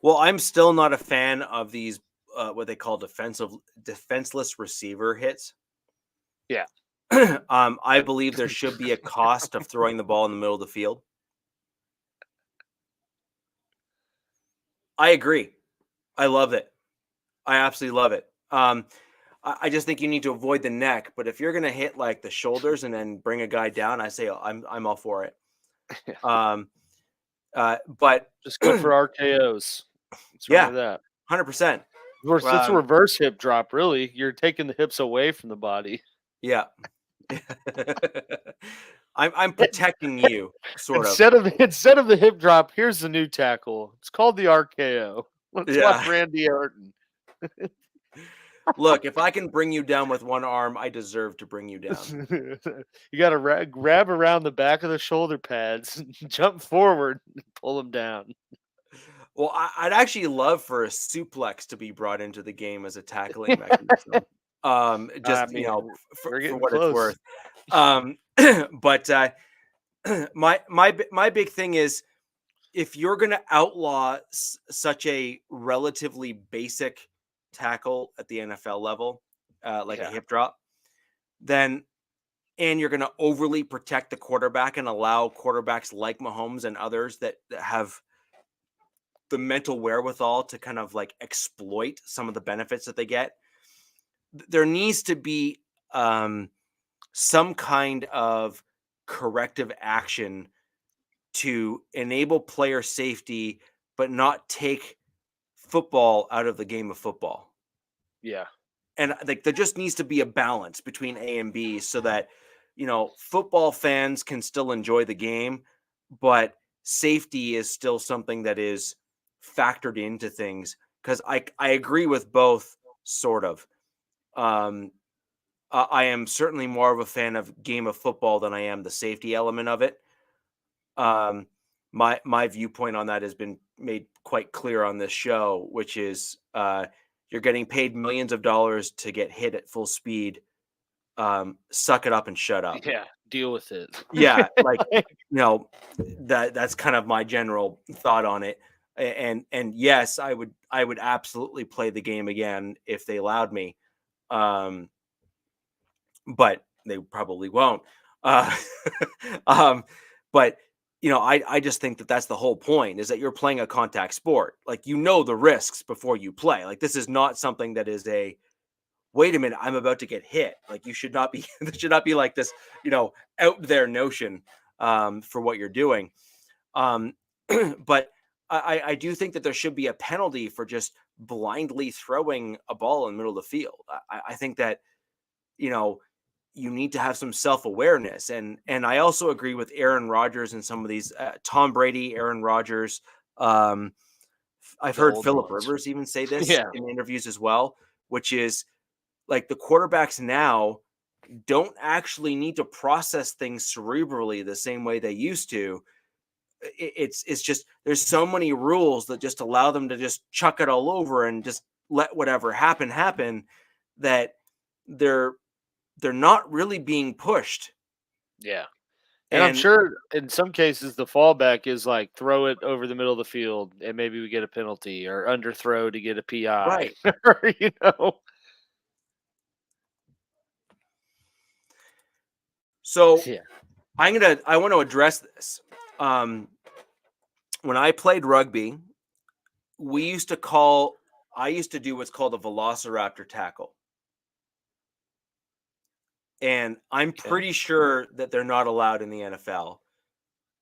Well, I'm still not a fan of these what they call defenseless receiver hits. Yeah. I believe there should be a cost of throwing the ball in the middle of the field. I agree. I love it. I absolutely love it. I just think you need to avoid the neck. But if you're going to hit like the shoulders and then bring a guy down, I say I'm all for it. But just good for RKOs. What's wrong with that? 100%. It's a reverse hip drop, really. You're taking the hips away from the body. Yeah. I'm protecting you, Instead of the hip drop, here's the new tackle. It's called the RKO. Let's watch Randy Orton. Look, if I can bring you down with one arm, I deserve to bring you down. You got to grab around the back of the shoulder pads, jump forward, and pull them down. Well, I'd actually love for a suplex to be brought into the game as a tackling mechanism. For what close. It's worth. But my big thing is, if you're going to outlaw such a relatively basic tackle at the NFL level, like a hip drop, and you're going to overly protect the quarterback and allow quarterbacks like Mahomes and others that have the mental wherewithal to kind of like exploit some of the benefits that they get, there needs to be some kind of corrective action to enable player safety, but not take football out of the game of football. Yeah. And like there just needs to be a balance between A and B so that, football fans can still enjoy the game, but safety is still something that is factored into things. Because I agree with both, sort of. I am certainly more of a fan of game of football than I am the safety element of it. Um, my viewpoint on that has been made quite clear on this show, which is you're getting paid millions of dollars to get hit at full speed. Suck it up and shut up. Yeah, deal with it. Yeah, like that's kind of my general thought on it. And yes, I would absolutely play the game again if they allowed me. Um, but they probably won't. Uh, um, but I just think that that's the whole point, is that you're playing a contact sport. Like, the risks before you play. Like, this is not something that is a wait a minute, I'm about to get hit. Like, you should not be. There should not be like this, out there notion for what you're doing. But I do think that there should be a penalty for just blindly throwing a ball in the middle of the field. I think that you need to have some self-awareness. And I also agree with Aaron Rodgers and some of these Tom Brady, Aaron Rodgers. I've The heard old Phillip ones. Rivers even say this Yeah. in interviews as well, which is like the quarterbacks now don't actually need to process things cerebrally the same way they used to. It's just there's so many rules that just allow them to just chuck it all over and just let whatever happen that they're not really being pushed. Yeah. And I'm And sure in some cases the fallback is like throw it over the middle of the field and maybe we get a penalty, or underthrow to get a PI. right. Or, you know. So Yeah. I want to address this. When I played rugby, I used to do what's called a velociraptor tackle. And I'm Okay. pretty sure that they're not allowed in the NFL.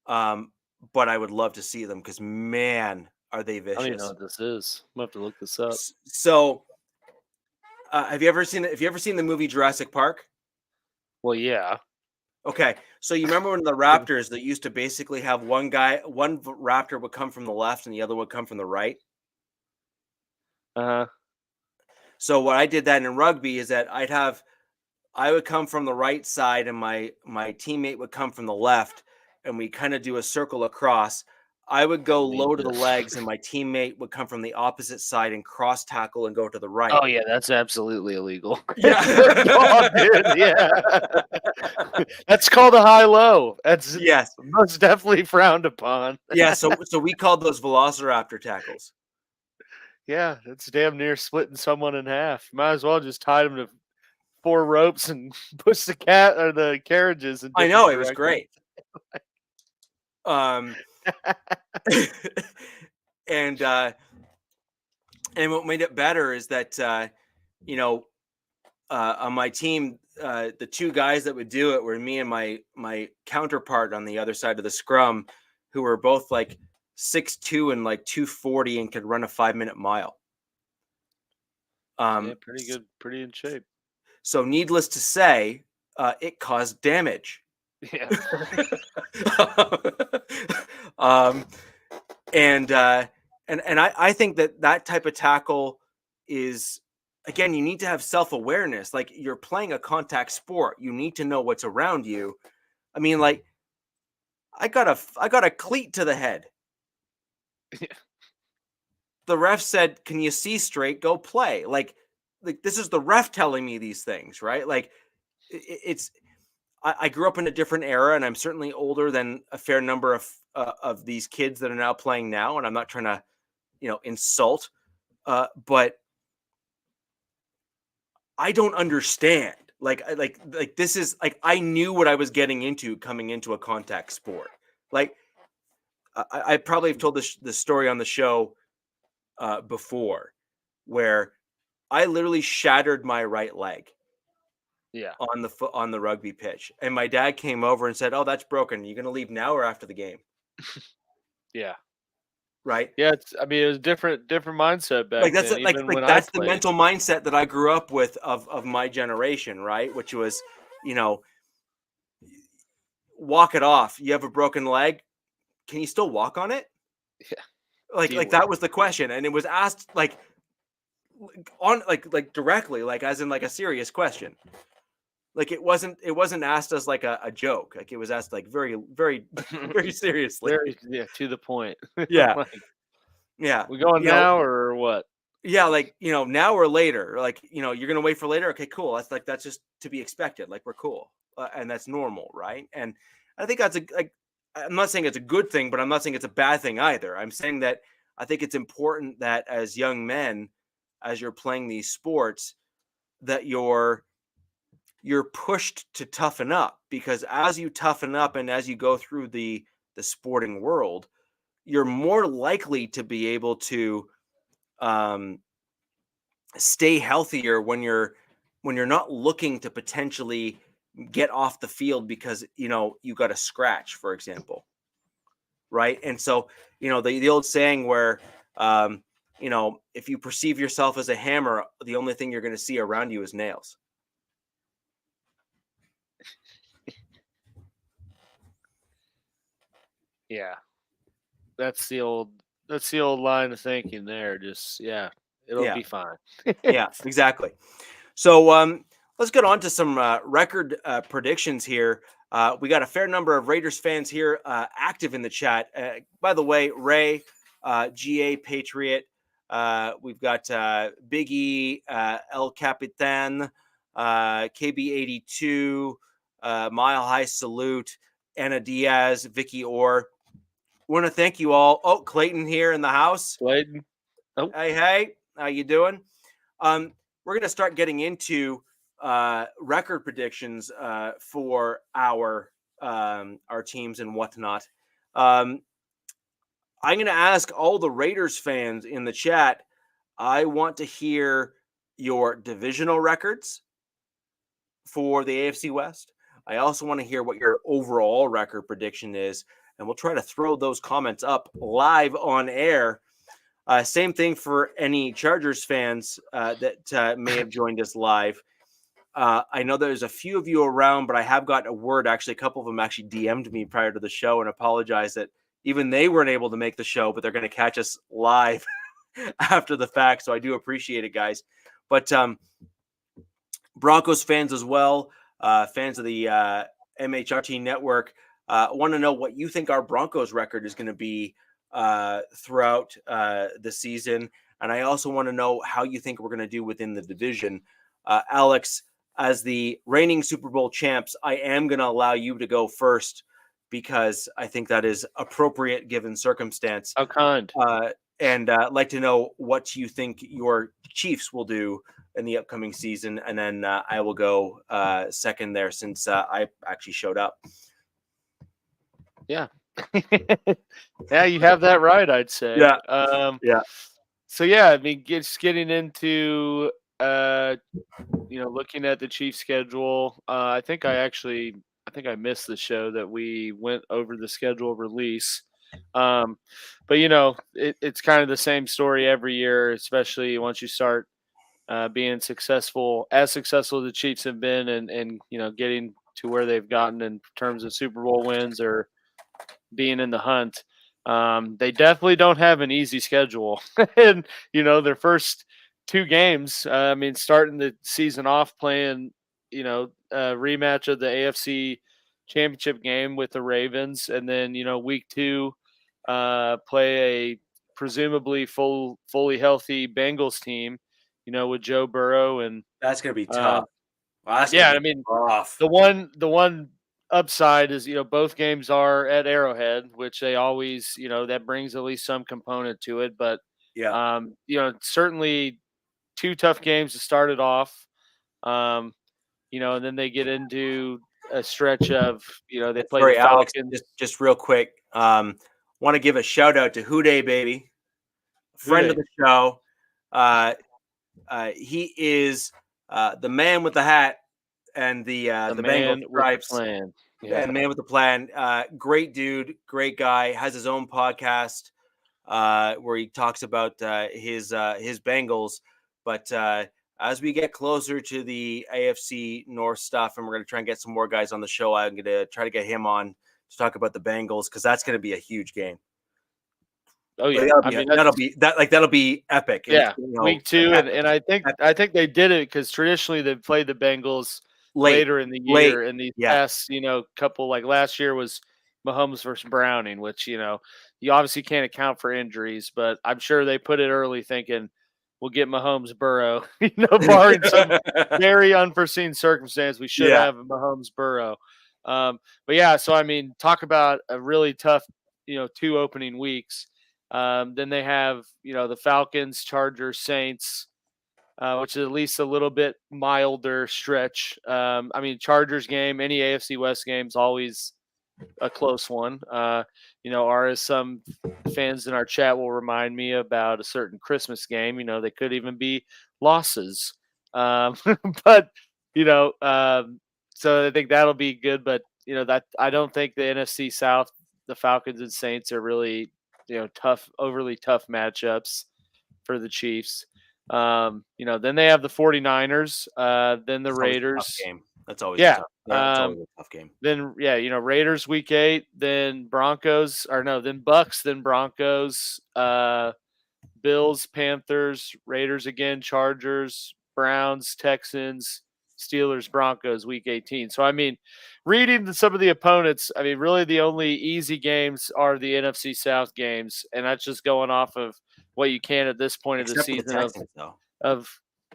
But I would love to see them because, man, are they I don't even know vicious. what this is. I'm gonna have to look this up. So, have you ever seen the movie Jurassic Park? Well, yeah. Okay, so you remember when the raptors that used to basically have one raptor would come from the left and the other would come from the right? Uh-huh. So what I did that in rugby is that I would come from the right side and my teammate would come from the left, and we kind of do a circle across. I would go low to the legs and my teammate would come from the opposite side and cross tackle and go to the right. Oh yeah, that's absolutely illegal. Yeah. Oh, dude, yeah. That's called a high-low. That's Yes. most definitely frowned upon. Yeah, so we called those velociraptor tackles. Yeah, it's damn near splitting someone in half. Might as well just tie them to 4 ropes and push the carriages in I know, different it was directions. great. And what made it better is that on my team, the 2 guys that would do it were me and my counterpart on the other side of the scrum, who were both like 6'2" and like 240 and could run a 5-minute mile. Yeah, pretty good, pretty in shape. So needless to say, it caused damage. Yeah. And I think that type of tackle is, again, you need to have self-awareness. Like, you're playing a contact sport. You need to know what's around you. I mean, like, I got a cleat to the head. Yeah. The ref said, "Can you see straight? Go play." Like this is the ref telling me these things, right? Like I grew up in a different era, and I'm certainly older than a fair number of these kids that are now playing now. And I'm not trying to, insult, but I don't understand. Like this is like, I knew what I was getting into coming into a contact sport. Like I probably have told the story on the show before, where I literally shattered my right leg. Yeah. On the rugby pitch, and my dad came over and said, "Oh, that's broken. Are you going to leave now or after the game?" Yeah. Right? Yeah, it was different mindset back Like that's then. like Even when that's I the played. mental mindset that I grew up with of my generation, right? Which was, walk it off. You have a broken leg. Can you still walk on it? Yeah. Like that was the question, and it was asked like on like directly, like as in like a serious question. Like it wasn't asked as like a joke. Like it was asked like very, very, very seriously. Very to the point. Yeah. Like, Yeah. we going You know, now or what? yeah, like, now or later, like, you're gonna wait for later. Okay, cool. That's just to be expected. Like we're cool, and that's normal, right? And I think that's I'm not saying it's a good thing, but I'm not saying it's a bad thing either. I'm saying that I think it's important that as young men, as you're playing these sports, that you're pushed to toughen up, because as you toughen up and as you go through the sporting world, you're more likely to be able to um, stay healthier when you're not looking to potentially get off the field because you got a scratch, for example, right? And so the old saying where if you perceive yourself as a hammer, the only thing you're going to see around you is nails. Yeah. That's the old line of thinking there. Just it'll be fine. Yeah, exactly. So let's get on to some record predictions here. We got a fair number of Raiders fans here active in the chat. By the way, Ray, GA Patriot, we've got Big E, El Capitan, KB82, Mile High Salute, Anna Diaz, Vicky Orr. Want to thank you all. Oh, Clayton here in the house. Clayton. Oh. Hey, how you doing? We're going to start getting into record predictions for our teams and whatnot. I'm going to ask all the Raiders fans in the chat. I want to hear your divisional records for the AFC West. I also want to hear what your overall record prediction is, and we'll try to throw those comments up live on air. Same thing for any Chargers fans that may have joined us live. I know there's a few of you around, but I have got a word. Actually, a couple of them actually DM'd me prior to the show and apologized that even they weren't able to make the show, but they're going to catch us live after the fact. So I do appreciate it, guys. But Broncos fans as well, fans of the MHRT network, want to know what you think our Broncos record is going to be throughout the season. And I also want to know how you think we're going to do within the division. Alex, as the reigning Super Bowl champs, I am going to allow you to go first because I think that is appropriate given circumstance. How kind. And I'd like to know what you think your Chiefs will do in the upcoming season. And then I will go second there since I actually showed up. Yeah. Yeah, you have that right, I'd say. Yeah. So I mean, just getting into looking at the Chiefs schedule. I think I missed the show that we went over the schedule release. But it's kind of the same story every year, especially once you start being successful as the Chiefs have been, and getting to where they've gotten in terms of Super Bowl wins or being in the hunt. They definitely don't have an easy schedule. And, their first two games, I mean, starting the season off playing, a rematch of the AFC Championship game with the Ravens. And then, week 2, play a presumably fully healthy Bengals team, with Joe Burrow. And that's going to be tough. I mean, rough. the one upside is both games are at Arrowhead, which they always that brings at least some component to it. But certainly 2 tough games to start it off. And then they get into a stretch of they play the Falcons. Alex, just real quick, want to give a shout out to Houday Baby, friend of the show. He is the man with the hat and the Bengal stripes. And man with the plan. Great dude, great guy. Has his own podcast where he talks about his Bengals. But as we get closer to the AFC North stuff, and we're going to try and get some more guys on the show, I'm going to try to get him on to talk about the Bengals because that's going to be a huge game. Oh yeah, that'll be epic. Yeah, week 2, and I think they did it because traditionally they've played the Bengals later in the late. year. And these Yeah. past, couple, like last year was Mahomes versus Browning, which, you obviously can't account for injuries, but I'm sure they put it early thinking we'll get Mahomes Burrow, barring some very unforeseen circumstance. We should Yeah. have Mahomes Burrow. But yeah, so I mean, talk about a really tough, 2 opening weeks. Then they have, the Falcons, Chargers, Saints, which is at least a little bit milder stretch. I mean, Chargers game, any AFC West game is always a close one. Or as some fans in our chat will remind me about a certain Christmas game, they could even be losses. But, so I think that'll be good. But, that I don't think the NFC South, the Falcons and Saints are really, tough, overly tough matchups for the Chiefs. Then they have the 49ers, then the That's always a tough Raiders. game. That's always Yeah. that's always a tough game. Then Raiders week 8, then then Bucks, then Broncos, Bills, Panthers, Raiders again, Chargers, Browns, Texans, Steelers, Broncos week 18. So I mean, reading some of the opponents, I mean, really the only easy games are the NFC South games, and that's just going off of what you can at this point of the season. For the Texans, though.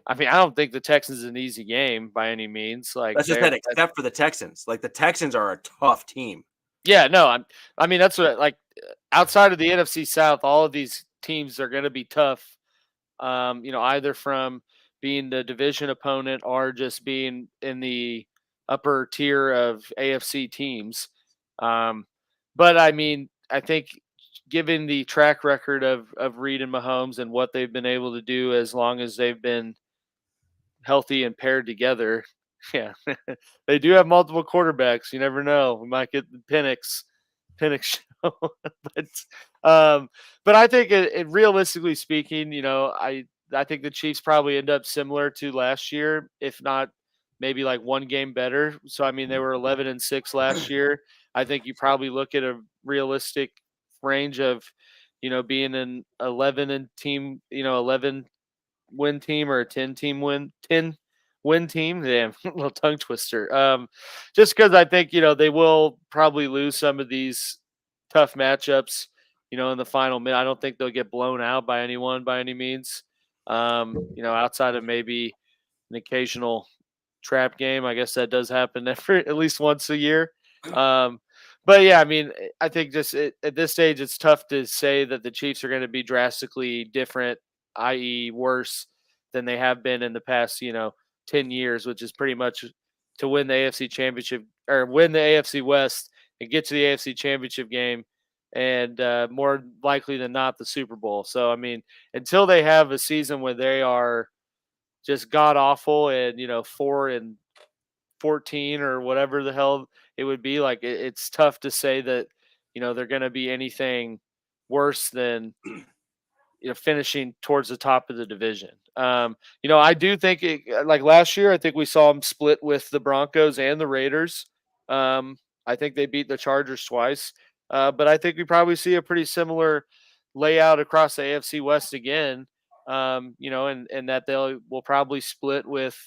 I mean, I don't think the Texans is an easy game by any means. Like, that's just that, except for the Texans. Like, the Texans are a tough team. Yeah, no, I mean, that's what, like, outside of the NFC South, all of these teams are going to be tough. Either from being the division opponent or just being in the upper tier of AFC teams. But I mean, I think given the track record of Reed and Mahomes and what they've been able to do as long as they've been healthy and paired together, yeah, they do have multiple quarterbacks. You never know. We might get the Penix show. But I think it realistically speaking, I think the Chiefs probably end up similar to last year, if not maybe like one game better. So I mean, they were 11-6 last year. I think you probably look at a realistic range of, being an 11 win team or a 10 win team. Damn, little tongue twister. Just because I think, they will probably lose some of these tough matchups, in the final minute. I don't think they'll get blown out by anyone by any means. Outside of maybe an occasional trap game. I guess that does happen at least once a year. But yeah, I mean, I think just at this stage, it's tough to say that the Chiefs are going to be drastically different, i.e. worse than they have been in the past, 10 years, which is pretty much to win the AFC championship or win the AFC West and get to the AFC championship game. And more likely than not, the Super Bowl. So, I mean, until they have a season where they are just god awful and, 4-14 or whatever the hell it would be, like it's tough to say that, they're going to be anything worse than, finishing towards the top of the division. I do think like last year, I think we saw them split with the Broncos and the Raiders. I think they beat the Chargers twice. But I think we probably see a pretty similar layout across the AFC West again, and that will probably split with,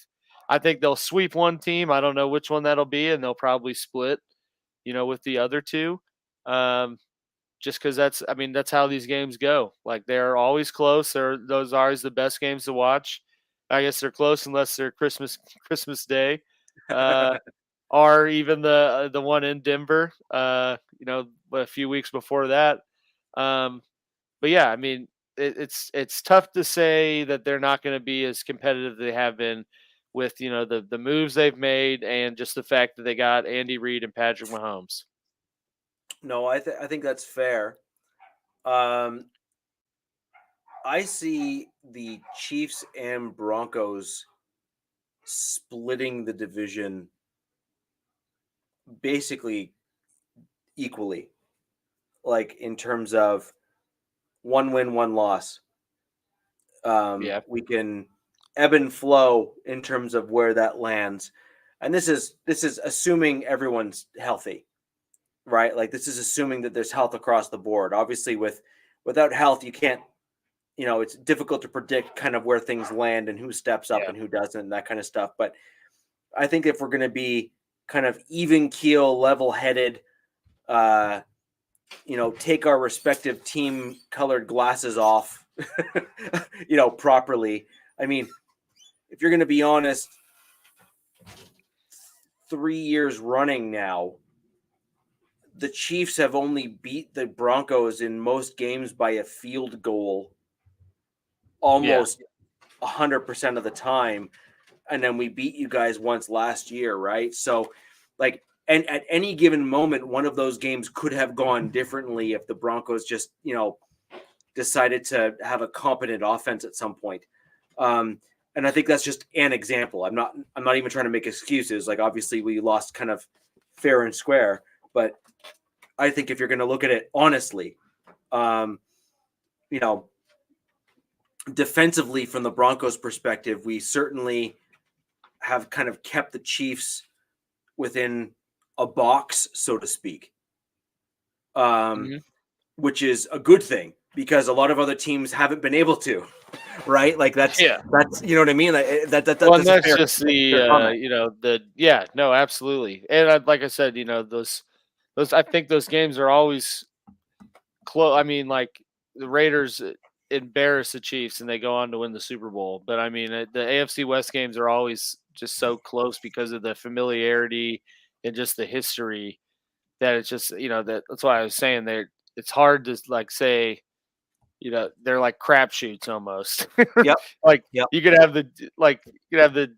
I think they'll sweep one team. I don't know which one that'll be, and they'll probably split, with the other two. Just because that's how these games go. Like they're always close. Those are always the best games to watch. I guess they're close unless they're Christmas Day. Or even the one in Denver, a few weeks before that. But yeah, I mean, it's tough to say that they're not going to be as competitive as they have been with, the moves they've made and just the fact that they got Andy Reid and Patrick Mahomes. No, I think that's fair. I see the Chiefs and Broncos splitting the division basically equally, like in terms of one win, one loss. We can ebb and flow in terms of where that lands, and this is assuming everyone's healthy, right? Like this is assuming that there's health across the board. Obviously, without health, you can't. It's difficult to predict kind of where things land and who steps up and who doesn't, and that kind of stuff. But I think if we're going to be kind of even keel, level headed, take our respective team colored glasses off, properly. I mean, if you're going to be honest, 3 years running now, the Chiefs have only beat the Broncos in most games by a field goal almost 100% of the time. And then we beat you guys once last year, right? So, and at any given moment, one of those games could have gone differently if the Broncos just, decided to have a competent offense at some point. And I think that's just an example. I'm not even trying to make excuses. Like, obviously we lost kind of fair and square, but I think if you're going to look at it honestly, defensively from the Broncos perspective, we certainly have kind of kept the Chiefs within a box, so to speak, which is a good thing because a lot of other teams haven't been able to, right? Like that's you know what I mean? Like, that's just no, absolutely. And like I said, those I think those games are always close. I mean, like the Raiders embarrass the Chiefs and they go on to win the Super Bowl. But I mean, the AFC West games are always just so close because of the familiarity and just the history that it's just, that's why I was saying it's hard to like say, they're like crapshoots almost. Yep. You could have the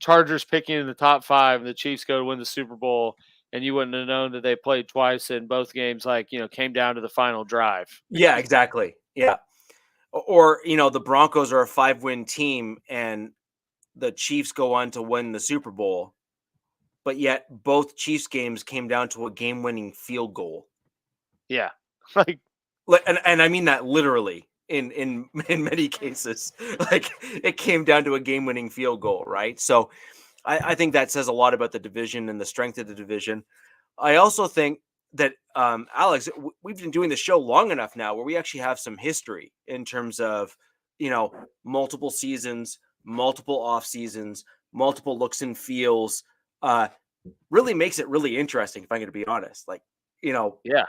Chargers picking in the top 5 and the Chiefs go to win the Super Bowl, and you wouldn't have known that they played twice in both games, came down to the final drive. Yeah, exactly. Yeah. Or, the Broncos are a 5-win team and the Chiefs go on to win the Super Bowl, but yet both Chiefs games came down to a game-winning field goal. Yeah. And I mean that literally in many cases. Like, it came down to a game-winning field goal, right? So I think that says a lot about the division and the strength of the division. I also think that, Alex, we've been doing the show long enough now where we actually have some history in terms of, multiple seasons, multiple off seasons, multiple looks and feels. Really makes it really interesting, if I'm going to be honest. Like,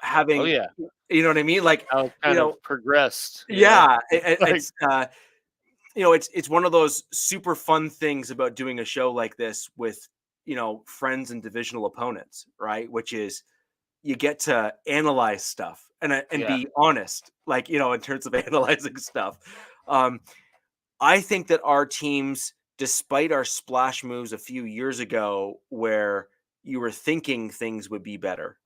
having, you know what I mean? Like, how it kind of progressed. It's it's one of those super fun things about doing a show like this with, friends and divisional opponents, right? Which is you get to analyze stuff and be honest, like, in terms of analyzing stuff. I think that our teams, despite our splash moves a few years ago where you were thinking things would be better,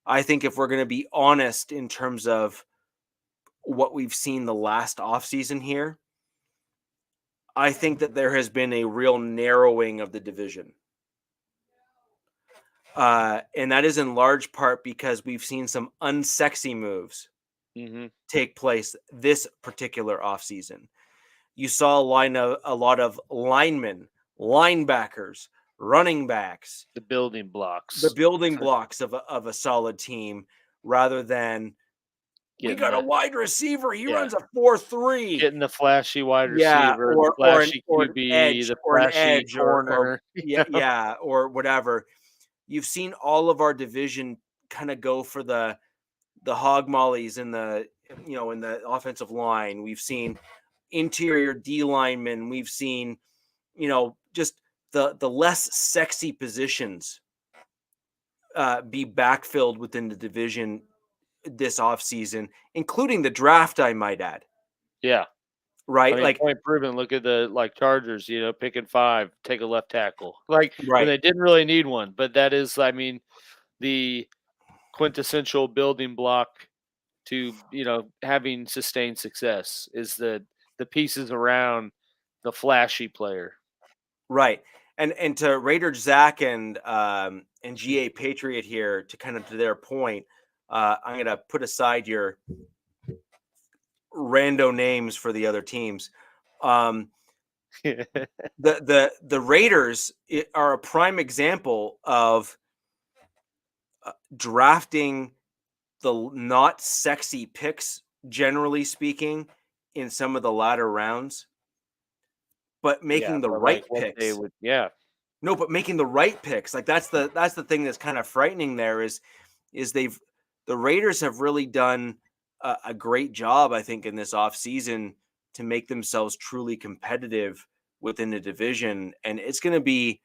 I think if we're going to be honest in terms of what we've seen the last offseason here, I think that there has been a real narrowing of the division. And that is in large part because we've seen some unsexy moves take place this particular offseason. You saw a lot of linemen, linebackers, running backs, the building blocks of a solid team, rather than we got a wide receiver. He runs a 4.3. Getting the flashy wide receiver, or flashy QB, the flashy corner, or whatever. You've seen all of our division kind of go for the hog mollies in the in the offensive line. We've seen interior D linemen. We've seen just the less sexy positions be backfilled within the division this offseason, including the draft, I might add. Yeah. Right. I mean, point proven. Look at the Chargers, picking 5, take a left tackle. When they didn't really need one, but that is, I mean, the quintessential building block to, having sustained success is the pieces around the flashy player. Right. And to Raider Zach and GA Patriot here, to kind of to their point, I'm going to put aside your rando names for the other teams. The Raiders are a prime example of drafting the not sexy picks, generally speaking, in some of the latter rounds, but Yeah, making the but right like what they picks. would, No, but making the right picks. Like that's the thing that's kind of frightening there is the Raiders have really done a great job, I think, in this offseason to make themselves truly competitive within the division. And it's going to be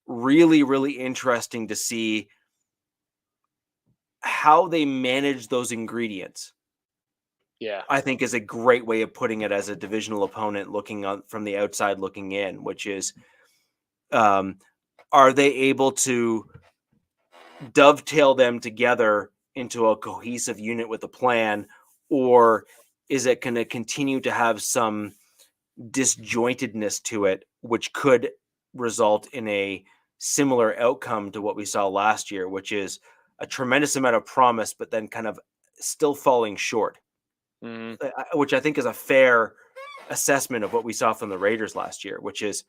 really, really interesting to see how they manage those ingredients. yeah, I think is a great way of putting it as a divisional opponent looking on from the outside looking in, which is um, are they able to dovetail them together into a cohesive unit with a plan, or is it going to continue to have some disjointedness to it, which could result in a similar outcome to what we saw last year, which is a tremendous amount of promise, but then kind of still falling short, mhm, which I think is a fair assessment of what we saw from the Raiders last year, which is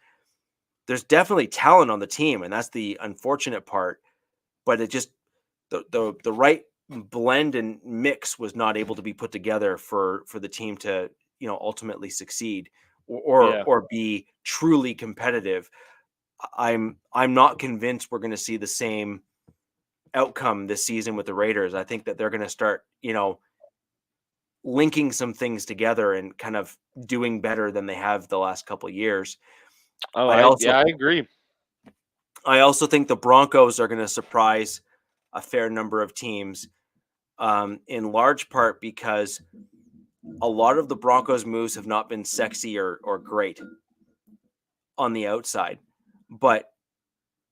there's definitely talent on the team, and that's the unfortunate part. But it just the right blend and mix was not able to be put together for the team to ultimately succeed yeah. or be truly competitive. I'm not convinced we're going to see the same outcome this season with the Raiders. I think that they're going to start linking some things together and kind of doing better than they have the last couple of years. Oh, I also I agree. I also think the Broncos are going to surprise a fair number of teams, in large part because a lot of the Broncos' moves have not been sexy or great on the outside, but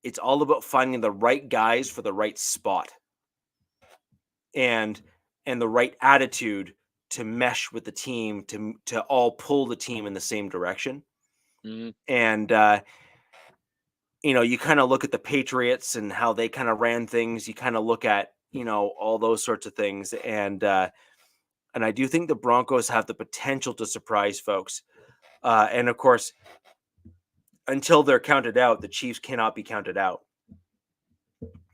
it's all about finding the right guys for the right spot and the right attitude to mesh with the team to all pull the team in the same direction. Mhm. And you kind of look at the Patriots and how they kind of ran things. You kind of look at all those sorts of things, and I do think the Broncos have the potential to surprise folks. And of course, until they're counted out, the Chiefs cannot be counted out.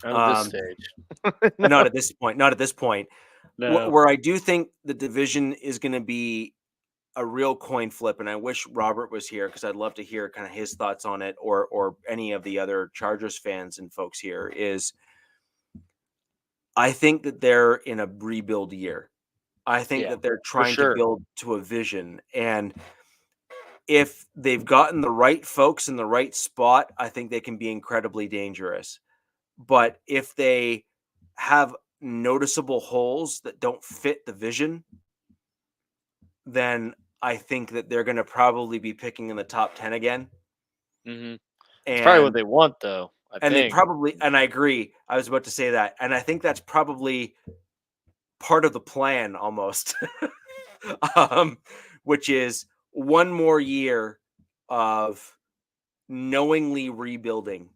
Not at this Um, stage. not No, at this point. Not at this point. no. Where I do think the division is going to be a real coin flip, and I wish Robert was here because I'd love to hear kind of his thoughts on it, or any of the other Chargers fans and folks here. Is I think that they're in a rebuild year. I think Yeah, that they're for trying to sure. build to a vision, and if they've gotten the right folks in the right spot, I think they can be incredibly dangerous. But if they have noticeable holes that don't fit the vision, then I think that they're going to probably be picking in the top 10 again. Mhm. It's probably what And they want, though, I they think. probably, and I agree, I was about to say that. And I think that's probably part of the plan almost, um, which is one more year of knowingly rebuilding.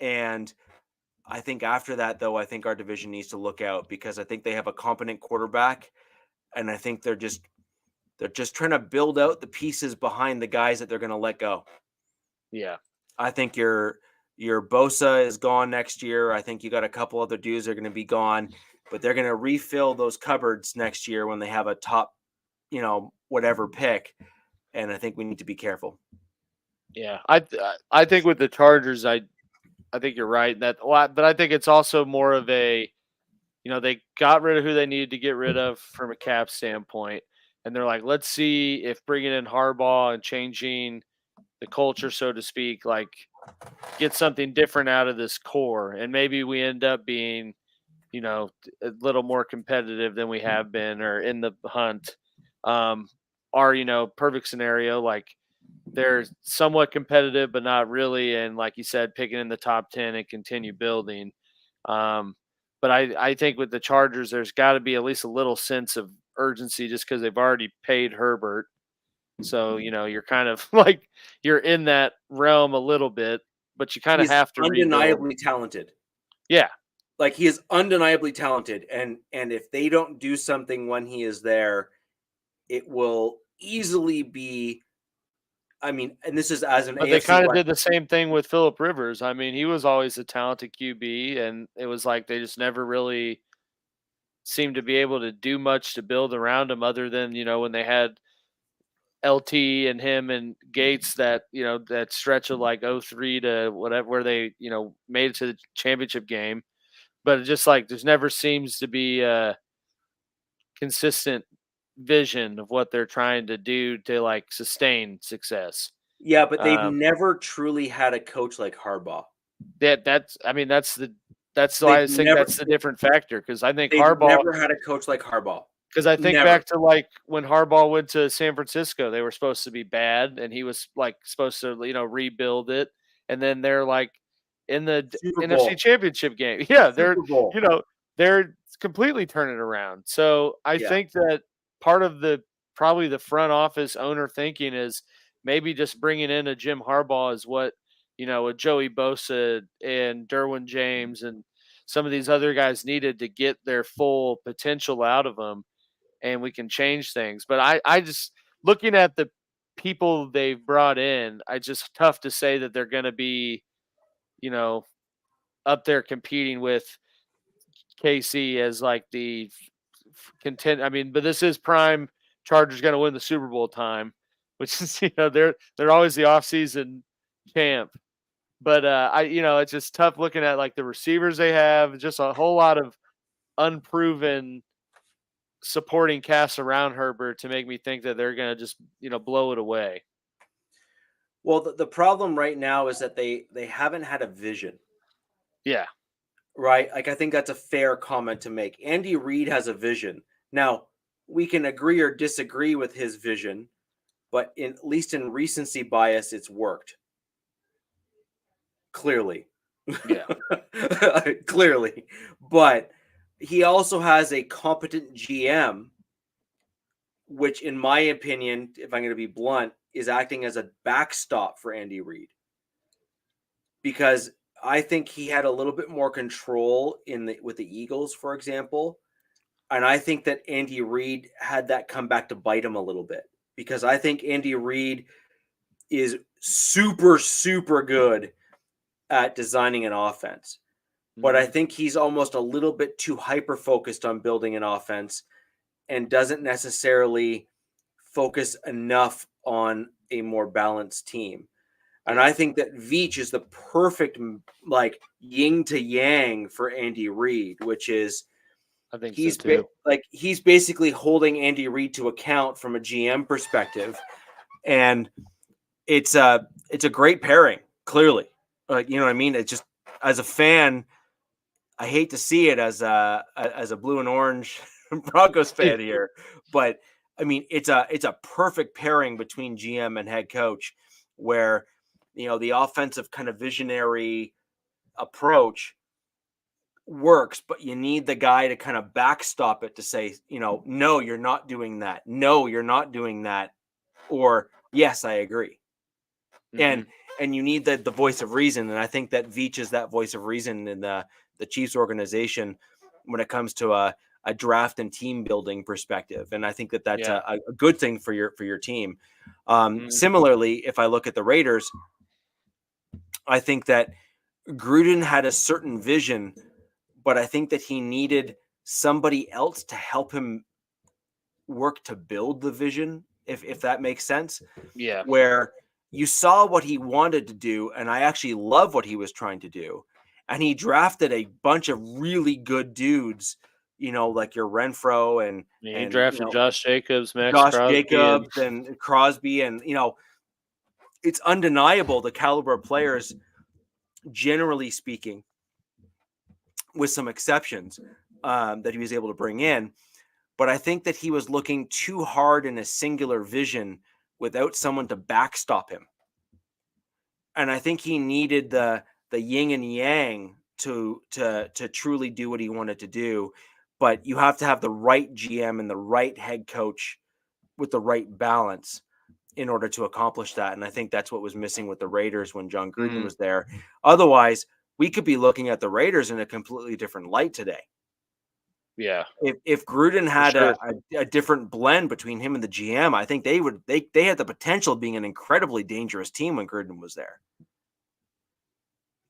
And I think after that, though, I think our division needs to look out because I think they have a competent quarterback, and I think they're just trying to build out the pieces behind the guys that they're going to let go. Yeah. I think your Bosa is gone next year. I think you got a couple other dudes that are going to be gone, but they're going to refill those cupboards next year when they have a top, whatever pick. And I think we need to be careful. Yeah. I think with the Chargers, I think you're right that a lot, but I think it's also more of a, they got rid of who they needed to get rid of from a cap standpoint, and they're like, let's see if bringing in Harbaugh and changing the culture, so to speak, like get something different out of this core, and maybe we end up being, a little more competitive than we have been, or in the hunt. Um, our, perfect scenario, like they're somewhat competitive, but not really. And like you said, picking in the top 10 and continue building. Um, but I think with the Chargers, there's got to be at least a little sense of urgency just because they've already paid Herbert. So, you're kind of like you're in that realm a little bit, but you kind of He's have to rebuild. undeniably talented. Yeah. Like he is undeniably talented, and if they don't do something when he is there, it will easily be. I mean, and this is as an But they AFC kind of West. did the same thing with Philip Rivers. I mean, he was always a talented QB, and it was like they just never really seemed to be able to do much to build around him other than, when they had LT and him and Gates, that that stretch of like 03 to whatever, where they made it to the championship game, but it just like there's never seems to be a consistent vision of what they're trying to do to like sustain success. Yeah, but they've Um, never truly had a coach like Harbaugh. that's I mean that's why They've I think never that's the different factor, because I think they've Harbaugh, never had a coach like Harbaugh. because I think Never. back to like when Harbaugh went to San Francisco, they were supposed to be bad, and he was like supposed to rebuild it, and then they're like in the Super NFC Bowl. Championship game. Yeah, they're Super Bowl. they're completely turning around. So I Yeah. think that part of probably the front office owner thinking is maybe just bringing in a Jim Harbaugh is what a Joey Bosa and Derwin James and some of these other guys needed to get their full potential out of them, and we can change things. But I just, looking at the people they've brought in, I just tough to say that they're going to be, up there competing with KC as like the content. I mean, but this is prime Chargers going to win the Super Bowl time, which is they're always the offseason champ. But it's just tough looking at like the receivers they have, just a whole lot of unproven supporting cast around Herbert to make me think that they're going to just blow it away. Well, the problem right now is that they haven't had a vision. Yeah. Right? Like, I think that's a fair comment to make. Andy Reid has a vision. Now, we can agree or disagree with his vision, but at least in recency bias, it's worked. Clearly. Yeah. Clearly. But he also has a competent GM, which, in my opinion, if I'm going to be blunt, is acting as a backstop for Andy Reid. Because I think he had a little bit more control with the Eagles, for example. And I think that Andy Reid had that come back to bite him a little bit, because I think Andy Reid is super, super good at designing an offense. But I think he's almost a little bit too hyper-focused on building an offense and doesn't necessarily focus enough on a more balanced team. And I think that Veach is the perfect like yin to yang for Andy Reid, which is I think so too. He's basically holding Andy Reid to account from a GM perspective, and it's a great pairing. Clearly, you know what I mean. It's just, as a fan, I hate to see it as a blue and orange Broncos fan here, but I mean it's a perfect pairing between GM and head coach, where the offensive kind of visionary approach works, but you need the guy to kind of backstop it to say, no, you're not doing that. No, you're not doing that. Or, yes, I agree. And you need the voice of reason. And I think that Veach is that voice of reason in the Chiefs organization when it comes to a draft and team building perspective. And I think that that's a good thing for your team. Similarly, if I look at the Raiders, I think that Gruden had a certain vision, but I think that he needed somebody else to help him work to build the vision, if that makes sense. Yeah. Where you saw what he wanted to do, and I actually love what he was trying to do. And he drafted a bunch of really good dudes, like your Renfro and he drafted Josh Jacobs, and Crosby, and it's undeniable the caliber of players, generally speaking, with some exceptions, that he was able to bring in. But I think that he was looking too hard in a singular vision without someone to backstop him. And I think he needed the yin and yang to truly do what he wanted to do. But you have to have the right GM and the right head coach with the right balance in order to accomplish that. And I think that's what was missing with the Raiders when John Gruden was there. Otherwise, we could be looking at the Raiders in a completely different light today. Yeah. If Gruden had a different blend between him and the GM, I think they had the potential of being an incredibly dangerous team when Gruden was there.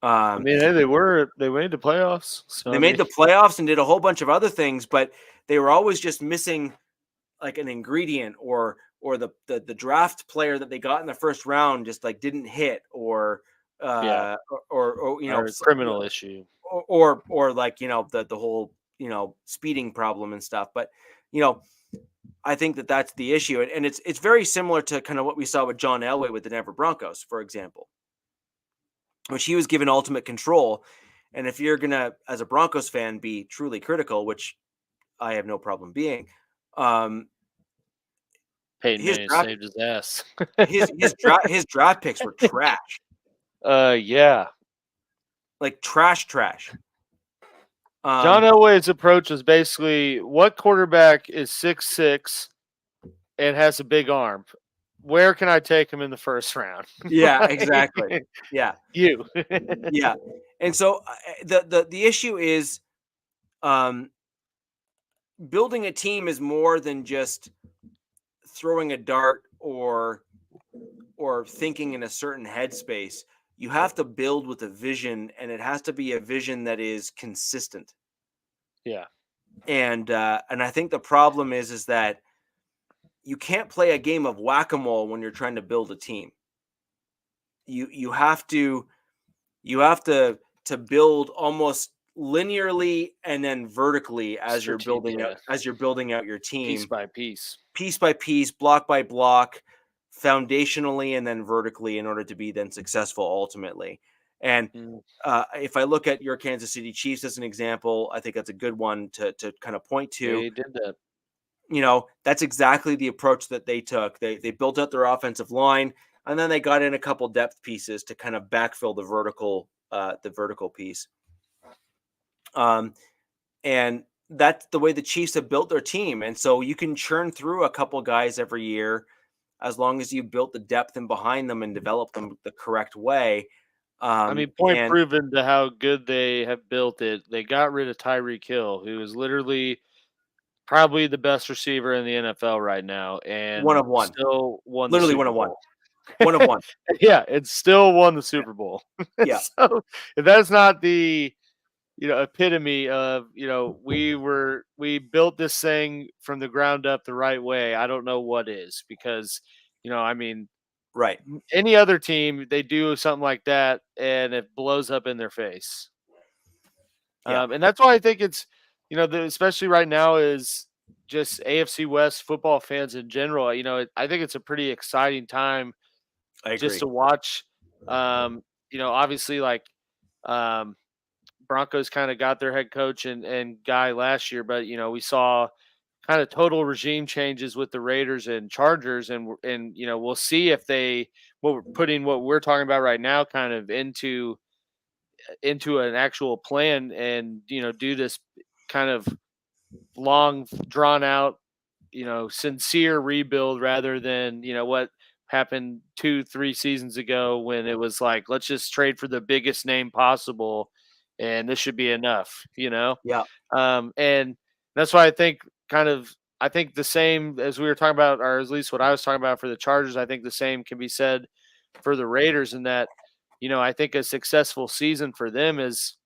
I mean, they made the playoffs. So they made the playoffs and did a whole bunch of other things, but they were always just missing like an ingredient or or the draft player that they got in the first round just like didn't hit, or Yeah. or Or criminal issue. or like, the whole, speeding problem and stuff. But, I think that that's the issue. And it's very similar to kind of what we saw with John Elway with the Denver Broncos, for example, which he was given ultimate control. And if you're going to, as a Broncos fan, be truly critical, which I have no problem being, Peyton his Manning draft saved his ass. his draft picks were trash, Yeah. like trash. John Elway's approach is basically, what quarterback is 6'6" and has a big arm? Where can I take him in the first round? Yeah, exactly. Yeah, You. yeah. And so the issue is, building a team is more than just throwing a dart or thinking in a certain headspace. You have to build with a vision, and it has to be a vision that is consistent. Yeah. And I think the problem is that you can't play a game of whack-a-mole when you're trying to build a team. You have to build almost linearly and then vertically as you're building out your Piece team, by piece, block by block, foundationally, and then vertically, in order to be then successful ultimately. And if I look at your Kansas City Chiefs as an example, I think that's a good one to kind of point to. They did that. That's exactly the approach that they took. They built out their offensive line, and then they got in a couple depth pieces to kind of backfill the vertical piece. And that's the way the Chiefs have built their team. And so you can churn through a couple guys every year, as long as you built the depth in behind them and develop them the correct way. Point proven to how good they have built it. They got rid of Tyreek Hill, who is literally probably the best receiver in the NFL right now, and one of one, still won literally the Super one of Bowl. one of one. Yeah, it still won the Super Bowl. Yeah. So if that's not the epitome of, we built this thing from the ground up the right way, I don't know what is, because right, any other team, they do something like that and it blows up in their face. Yeah. And that's why I think it's, especially right now, is just AFC West football fans in general. I think it's a pretty exciting time I agree. just to watch. Obviously, like, Broncos kind of got their head coach and guy last year, but we saw kind of total regime changes with the Raiders and Chargers, and we'll see if we're putting what we're talking about right now kind of into an actual plan, and do this kind of long drawn out, sincere rebuild, rather than what happened 2-3 seasons ago, when it was like, let's just trade for the biggest name possible and this should be enough. Yeah. And that's why I think the same as we were talking about, or at least what I was talking about for the Chargers, I think the same can be said for the Raiders, in that I think a successful season for them is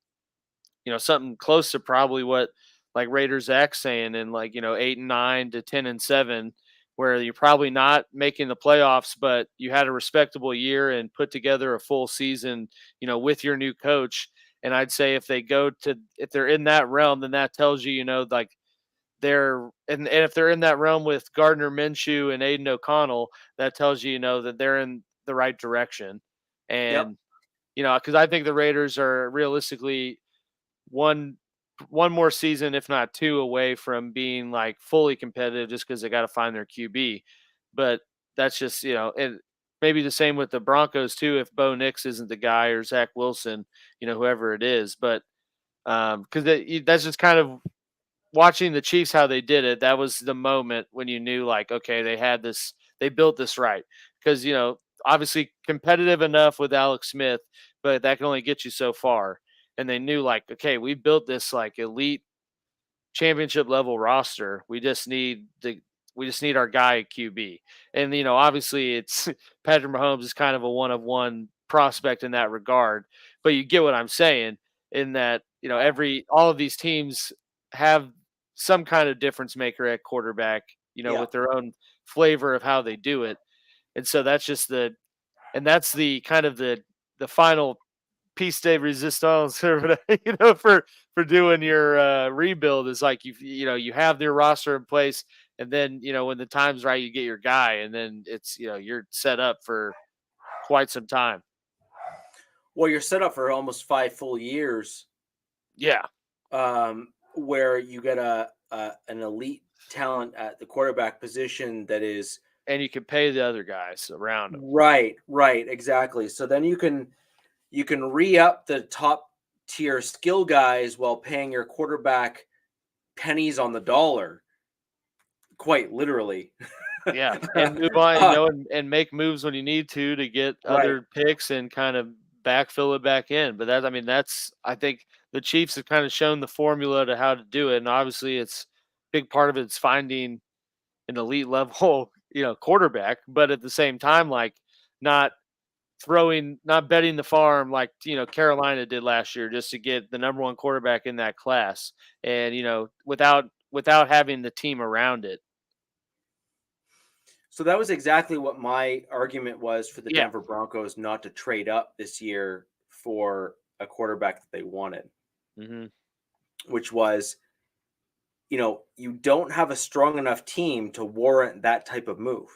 something close to probably what, like, Raiders X saying, in like 8-9 to 10-7, where you're probably not making the playoffs, but you had a respectable year and put together a full season with your new coach. And I'd say if they're in that realm, then that tells you, like, and if they're in that realm with Gardner Minshew and Aiden O'Connell, that tells you, that they're in the right direction. And because I think the Raiders are realistically one more season, if not two, away from being like fully competitive, just because they got to find their QB. But that's just, and maybe the same with the Broncos too, if Bo Nix isn't the guy, or Zach Wilson, whoever it is. But because that's just kind of watching the Chiefs, how they did it. That was the moment when you knew, like, okay, they built this right. Because, obviously competitive enough with Alex Smith, but that can only get you so far. And they knew, like, okay, we built this like elite championship level roster. We just need our guy at QB. And obviously it's Patrick Mahomes is kind of a one of one prospect in that regard. But you get what I'm saying, in that, all of these teams have some kind of difference maker at quarterback, with their own flavor of how they do it. And so that's just that's the kind of the final piece de resistance, for doing your rebuild is like you have your roster in place, and then when the time's right, you get your guy, and then it's you're set up for quite some time. Well, you're set up for almost 5 full years. Yeah. Where you get an elite talent at the quarterback position that is, and you can pay the other guys around them. Right, exactly. So then you can re-up the top tier skill guys while paying your quarterback pennies on the dollar, quite literally. Yeah, and move on, and make moves when you need to get other picks and kind of backfill it back in. But I think the Chiefs have kind of shown the formula to how to do it, and obviously it's big part of it's finding an elite level, quarterback, but at the same time, like not betting the farm like Carolina did last year just to get the number one quarterback in that class, and without having the team around it. So that was exactly what my argument was for the Denver Broncos not to trade up this year for a quarterback that they wanted, which was, you don't have a strong enough team to warrant that type of move.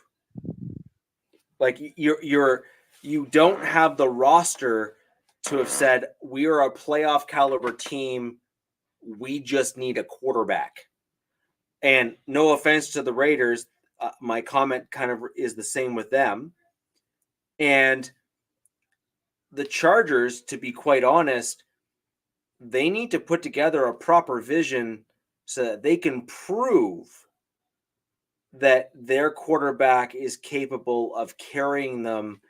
Like you don't have the roster to have said, we are a playoff caliber team. We just need a quarterback. And no offense to the Raiders, my comment kind of is the same with them. And the Chargers, to be quite honest, they need to put together a proper vision so that they can prove that their quarterback is capable of carrying them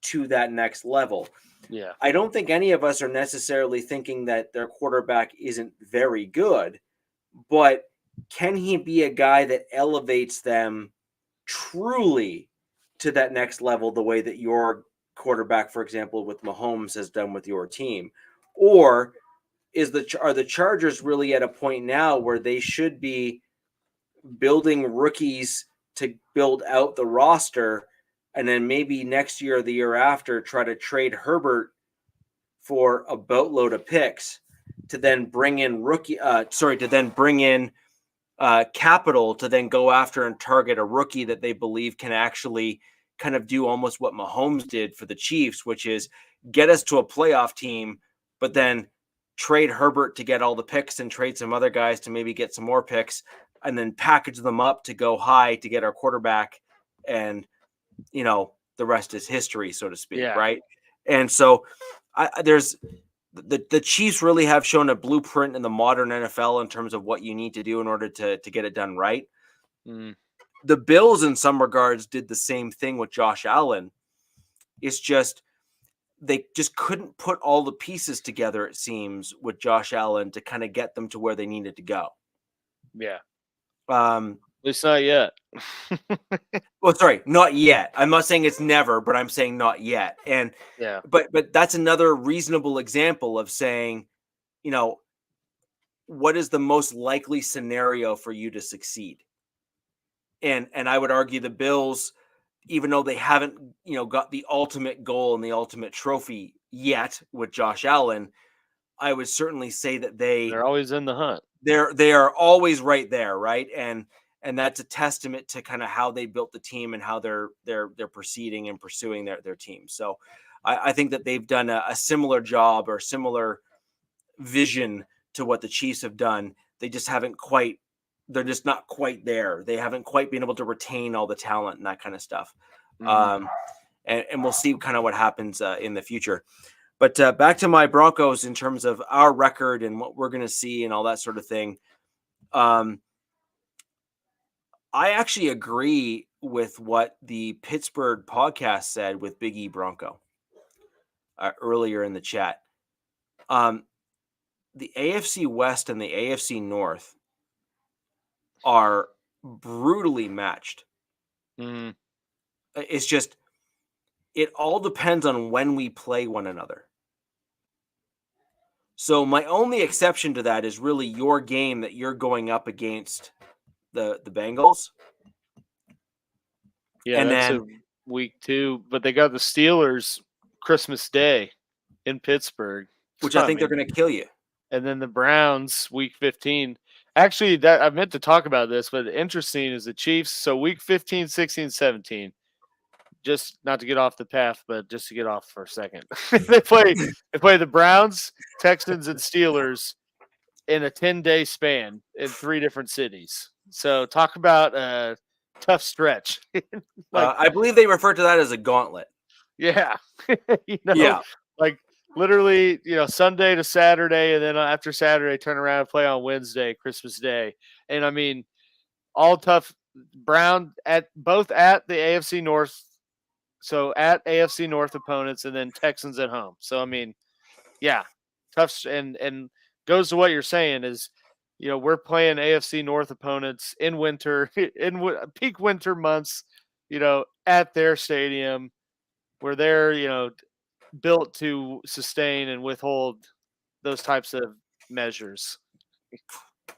to that next level. Yeah. I don't think any of us are necessarily thinking that their quarterback isn't very good, but can he be a guy that elevates them truly to that next level the way that your quarterback, for example, with Mahomes has done with your team? Or are the Chargers really at a point now where they should be building rookies to build out the roster, and then maybe next year or the year after try to trade Herbert for a boatload of picks to then bring in capital to then go after and target a rookie that they believe can actually kind of do almost what Mahomes did for the Chiefs, which is get us to a playoff team, but then trade Herbert to get all the picks and trade some other guys to maybe get some more picks, and then package them up to go high to get our quarterback. And, the rest is history, so to speak. Yeah. Right. And so the Chiefs really have shown a blueprint in the modern NFL in terms of what you need to do in order to get it done right. The Bills, in some regards, did the same thing with Josh Allen. It's just they just couldn't put all the pieces together, it seems, with Josh Allen to kind of get them to where they needed to go. Yeah. At least not yet. Well, sorry, not yet. I'm not saying it's never, but I'm saying not yet. And yeah, but that's another reasonable example of saying, what is the most likely scenario for you to succeed? And I would argue the Bills, even though they haven't, got the ultimate goal and the ultimate trophy yet with Josh Allen, I would certainly say that they're always in the hunt. They are always right there, right? And that's a testament to kind of how they built the team and how they're proceeding and pursuing their team. So I think that they've done a similar job or similar vision to what the Chiefs have done. They just haven't quite. They're just not quite there. They haven't quite been able to retain all the talent and that kind of stuff. And we'll see kind of what happens in the future. But back to my Broncos in terms of our record and what we're going to see and all that sort of thing. I actually agree with what the Pittsburgh podcast said with Big E Bronco earlier in the chat. The AFC West and the AFC North are brutally matched. It's just, it all depends on when we play one another. So my only exception to that is really your game that you're going up against the Bengals. Yeah, And that's then, a week 2, but they got the Steelers Christmas Day in Pittsburgh. which So, I I think they're mean, going to kill you. and then the Browns week 15. Actually, that I meant to talk about this, but interesting is the Chiefs. So week 15, 16, 17. Just not to get off the path, but just to get off for a second. They play the Browns, Texans, and Steelers in a 10-day span in 3 different cities. So talk about a tough stretch. Like, I believe they refer to that as a gauntlet. yeah. you know, Yeah. like literally, Sunday to Saturday, and then after Saturday, turn around and play on Wednesday, Christmas Day. And I mean, all tough. Brown both at the AFC North. So at AFC North opponents, and then Texans at home. So I mean, yeah, tough. And goes to what you're saying is, we're playing AFC North opponents in winter, in peak winter months, at their stadium where they're, built to sustain and withhold those types of measures.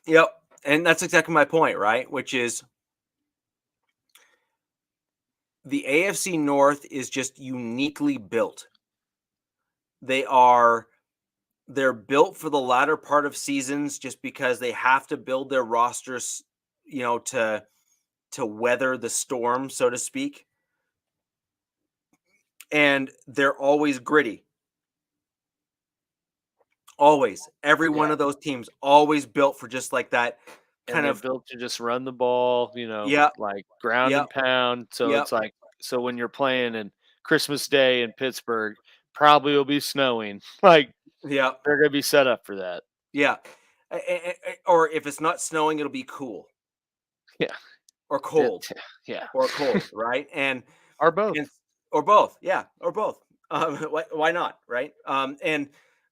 Yep. And that's exactly my point, right? Which is the AFC North is just uniquely built. They're built for the latter part of seasons just because they have to build their rosters, to weather the storm, so to speak. And they're always gritty. Always. Every one Yeah. of those teams always built for just like that And kind they're of. built to just run the ball, Yep. like ground Yep. and pound. So Yep. it's like, so when you're playing in Christmas Day in Pittsburgh, probably will be snowing. Like, Yep. they're going to be set up for that. Yeah. Or if it's not snowing, it'll be cool. Yeah. Or cold. Yeah. Or cold, right? And Or both. or both, yeah, or both. Why not, right?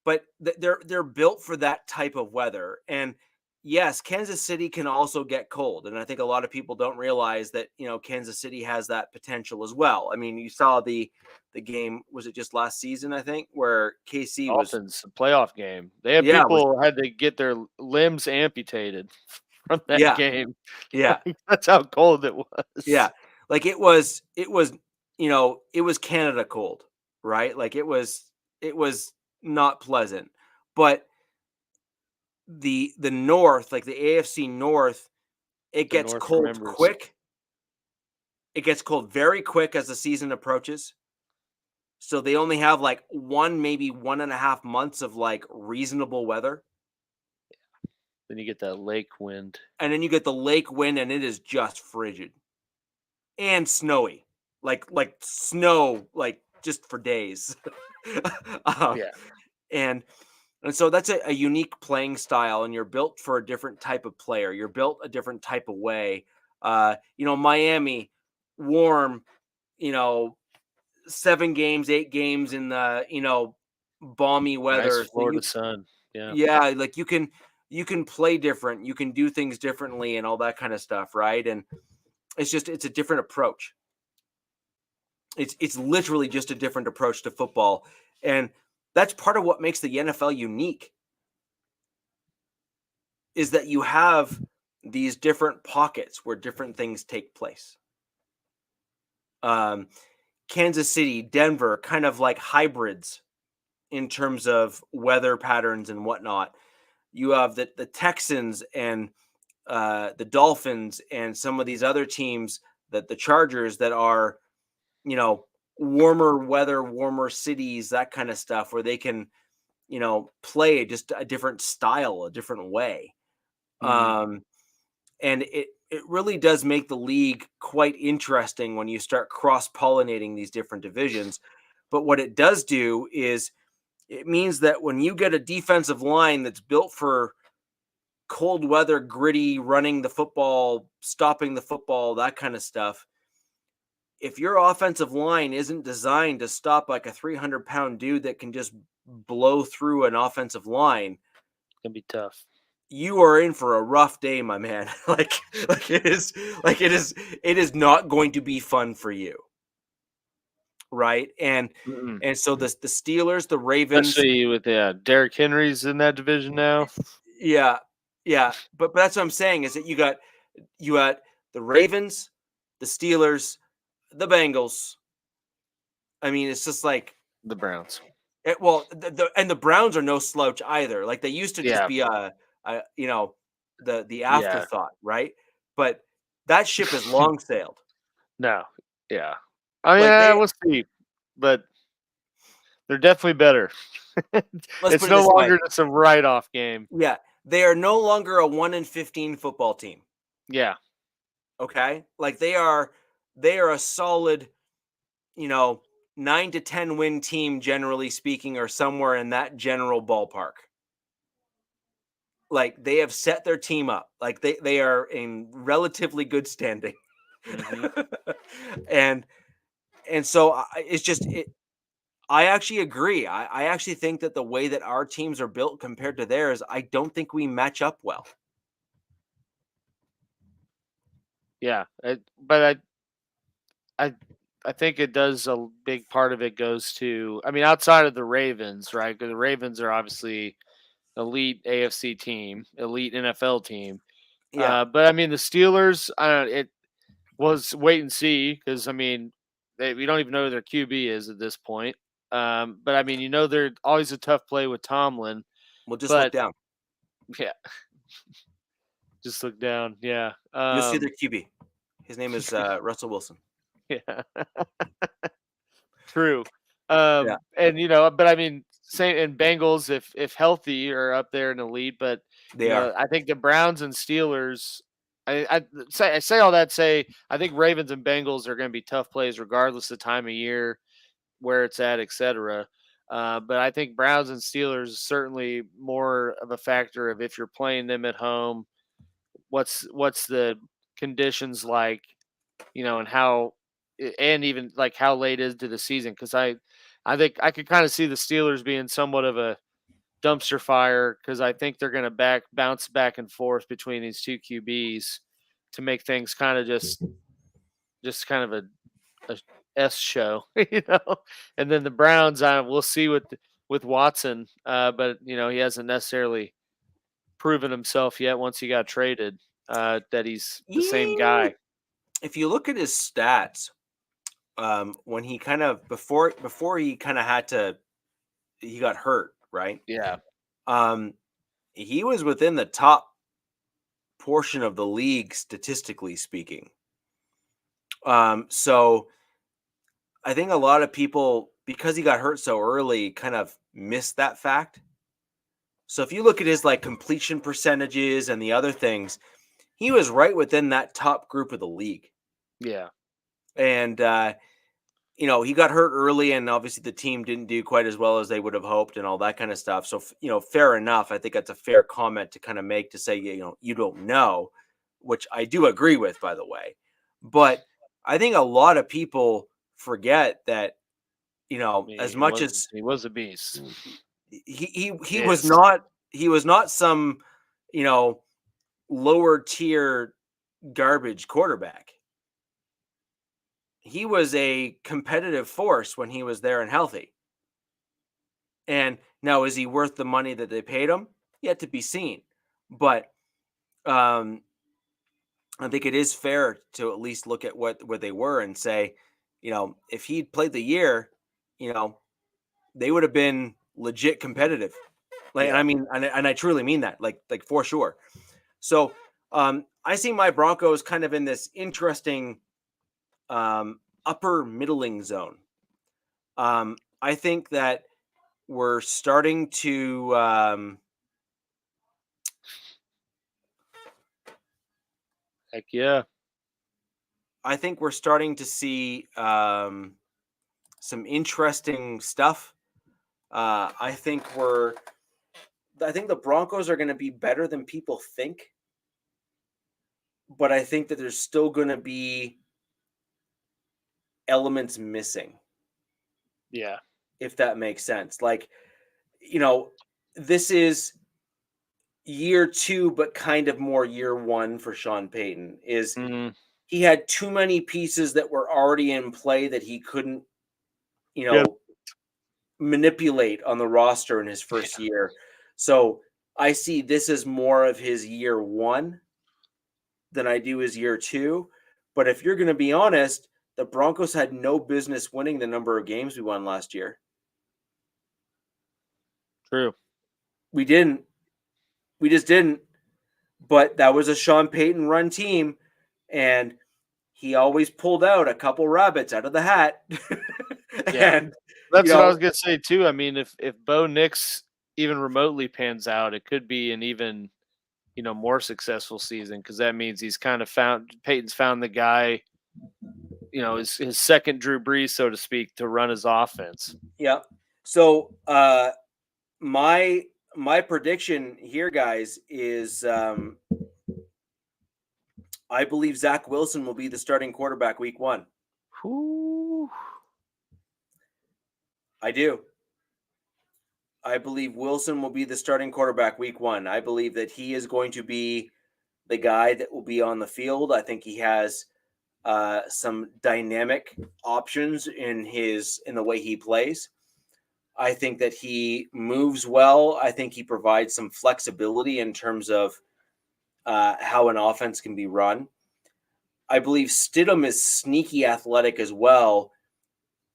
But they're built for that type of weather. And yes, Kansas City can also get cold, and I think a lot of people don't realize that Kansas City has that potential as well. I mean, you saw the game, was it just last season? I think where KC was, Dolphins, a playoff game. They had yeah, people had to get their limbs amputated from that yeah, game. yeah, Like, that's how cold it was. yeah. Like it was it was Canada cold, right? Like it was not pleasant. But the North, like the AFC North, it The gets North cold remembers. quick. It gets cold very quick as the season approaches. So they only have like maybe 1.5 months of like reasonable weather. Then you get that lake wind. And then you get the lake wind and it is just frigid and snowy. Like snow, like just for days. um, Yeah. and so that's a unique playing style, and you're built for a different type of player. You're built a different type of way. Miami, warm, 7 games, 8 games in the, balmy weather. Nice So Florida sun. Yeah. yeah, like you can play different. You can do things differently and all that kind of stuff, right? And it's a different approach. It's literally just a different approach to football. And that's part of what makes the NFL unique, is that you have these different pockets where different things take place. Kansas City, Denver, kind of like hybrids in terms of weather patterns and whatnot. You have the Texans and the Dolphins and some of these other teams, that the Chargers, that are, warmer weather, warmer cities, that kind of stuff, where they can, play just a different style, a different way. Mhm. And it really does make the league quite interesting when you start cross-pollinating these different divisions. But what it does do is it means that when you get a defensive line that's built for cold weather, gritty, running the football, stopping the football, that kind of stuff, if your offensive line isn't designed to stop like a 300-pound dude that can just blow through an offensive line, It's gonna be tough. you are in for a rough day, my man. like it is not going to be fun for you. Right. And Mm-mm. so the Steelers, the Ravens, Especially with Derrick Henry's in that division now. yeah, yeah. But that's what I'm saying, is that you got the Ravens, the Steelers, the Bengals. I mean, it's just like The Browns. and the Browns are no slouch either. Like they used to just Yeah. be the Yeah. afterthought, right? But that ship has long sailed. No. Yeah. Oh Like yeah, they we'll see. But they're definitely better. let's put It's it no this way. longer just a write-off game. Yeah, they are no longer a 1-15 football team. Yeah. Okay? Like they are a solid, 9 to 10 win team generally speaking, or somewhere in that general ballpark. Like they have set their team up. Like they are in relatively good standing. Mhm. and so it's just I actually agree. I actually think that the way that our teams are built compared to theirs, I don't think we match up well. Yeah. But I I think it does a big part of it goes to I mean, outside of the Ravens, right? 'Cause the Ravens are obviously elite AFC team, elite NFL team. Yeah. But I mean, the Steelers, it was wait and see because I mean, we don't even know who their QB is at this point. But I mean, they're always a tough play with Tomlin. Well, just look But down. yeah, just look down. Yeah, You'll see their QB. His name is Russell Wilson. yeah, true. Yeah, And but I mean, same and Bengals if healthy are up there in the lead. But they are. I think the Browns and Steelers. I say all that. Say I think Ravens and Bengals are going to be tough plays regardless of time of year, where it's at, etc. But I think Browns and Steelers is certainly more of a factor of if you're playing them at home, what's the conditions like, and how, and even like how late is to the season? Because I think I could kind of see the Steelers being somewhat of a dumpster fire because I think they're going to bounce back and forth between these two QBs to make things kind of just kind of a S show, And then the Browns, we'll see with Watson, but he hasn't necessarily proven himself yet. Once he got traded, that he's the same Yeah. guy. If you look at his stats, when he kind of before he kind of he got hurt, right? Yeah, Um, he was within the top portion of the league statistically speaking. So I think a lot of people, because he got hurt so early, kind of missed that fact. So if you look at his like completion percentages and the other things, he was right within that top group of the league. yeah, And he got hurt early, and obviously the team didn't do quite as well as they would have hoped, and all that kind of stuff. So fair enough. I think that's a fair comment to kind of make, to say you don't know, which I do agree with, by the way. But I think a lot of people forget that as much as he was a beast. he was Is. not some lower tier garbage quarterback. He was a competitive force when he was there and healthy. And now, is he worth the money that they paid him? Yet to be seen. But I think it is fair to at least look at what they were and say, if he'd played the year, they would have been legit competitive. Like, and Yeah. I mean, and I truly mean that, like for sure. So I see my Broncos kind of in this interesting upper middling zone. I think that we're starting to Heck yeah. I think we're starting to see some interesting stuff. I think the Broncos are going to be better than people think, but I think that there's still going to be elements missing, Yeah. if that makes sense. Like, this is year 2, but kind of more year 1 for Sean Payton. Mhm. He had too many pieces that were already in play that he couldn't, Yep. manipulate on the roster in his first year. So I see this as more of his year 1 than I do his year 2. But if you're going to be honest, the Broncos had no business winning the number of games we won last year. True. We didn't. We just didn't. But that was a Sean Payton run team, and he always pulled out a couple rabbits out of the hat. Yeah. And That's what I was gonna say too. I mean, if Bo Nix even remotely pans out, it could be an even more successful season, because that means he's kind of Peyton's found the guy, his second Drew Brees, so to speak, to run his offense. Yeah. So my prediction here, guys, is I believe Zach Wilson will be the starting quarterback week 1. Whew. I do. I believe Wilson will be the starting quarterback week 1. I believe that he is going to be the guy that will be on the field. I think he has some dynamic options in the way he plays. I think that he moves well. I think he provides some flexibility in terms of how an offense can be run. I believe Stidham is sneaky athletic as well.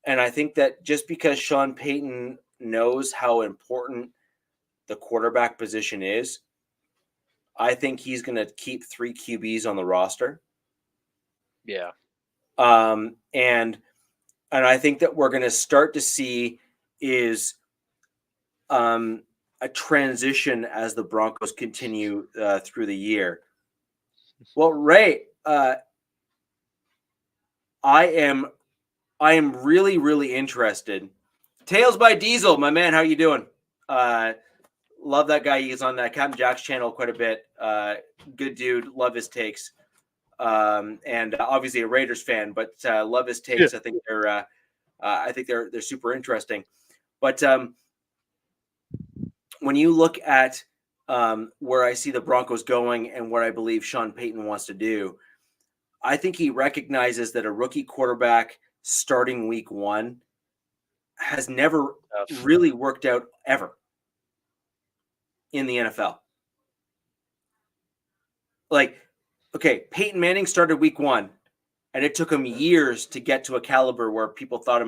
And I think that just because Sean Payton knows how important the quarterback position is, I think he's going to keep 3 QBs on the roster. Yeah. And I think that we're going to start to see is a transition as the Broncos continue through the year. Well, Ray, I am really, really interested. Tales by Diesel, my man, how you doing? Love that guy. He's on Captain Jack's channel quite a bit. Good dude. Love his takes. And obviously a Raiders fan, but love his takes. Yeah. I think they're super interesting. But when you look at where I see the Broncos going and what I believe Sean Payton wants to do, I think he recognizes that a rookie quarterback starting week 1 has never really worked out ever in the NFL. Like, okay, Peyton Manning started week 1, and it took him years to get to a caliber where people thought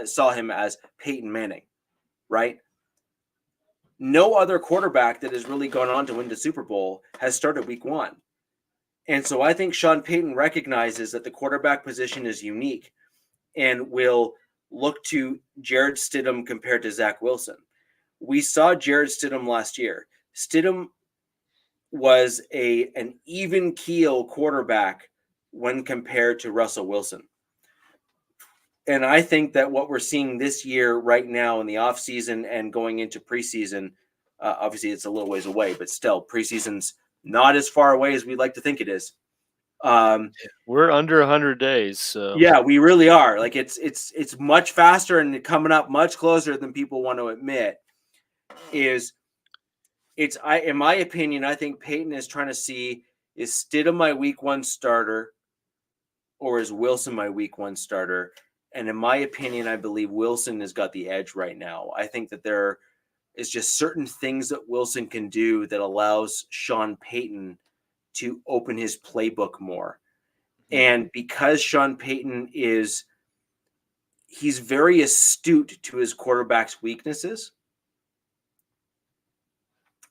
saw him as Peyton Manning, right? No other quarterback that has really gone on to win the Super Bowl has started week 1. And so I think Sean Payton recognizes that the quarterback position is unique and will look to Jared Stidham compared to Zach Wilson. We saw Jared Stidham last year. Stidham was an even keel quarterback when compared to Russell Wilson. And I think that what we're seeing this year right now in the offseason and going into preseason, obviously it's a little ways away, but still preseason's not as far away as we'd like to think it is. We're under 100 days. So yeah, we really are. Like it's much faster and coming up much closer than people want to admit. In my opinion, I think Payton is trying to see, is Stidham my week 1 starter or is Wilson my week 1 starter? And in my opinion, I believe Wilson has got the edge right now. I think that there is just certain things that Wilson can do that allows Sean Payton to open his playbook more. And because Sean Payton he's very astute to his quarterback's weaknesses.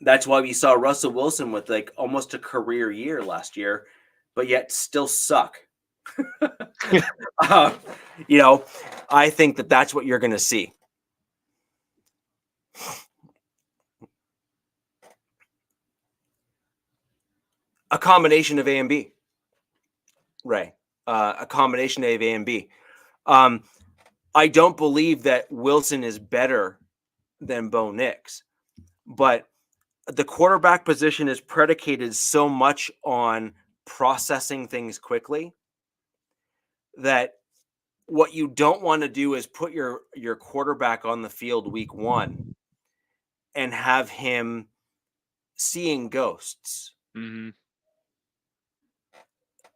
That's why we saw Russell Wilson with like almost a career year last year, but yet still suck. I think that that's what you're going to see. A combination of A and B, Ray. A combination of A and B. I don't believe that Wilson is better than Bo Nix, but the quarterback position is predicated so much on processing things quickly that what you don't want to do is put your quarterback on the field week 1 and have him seeing ghosts. Mm-hmm.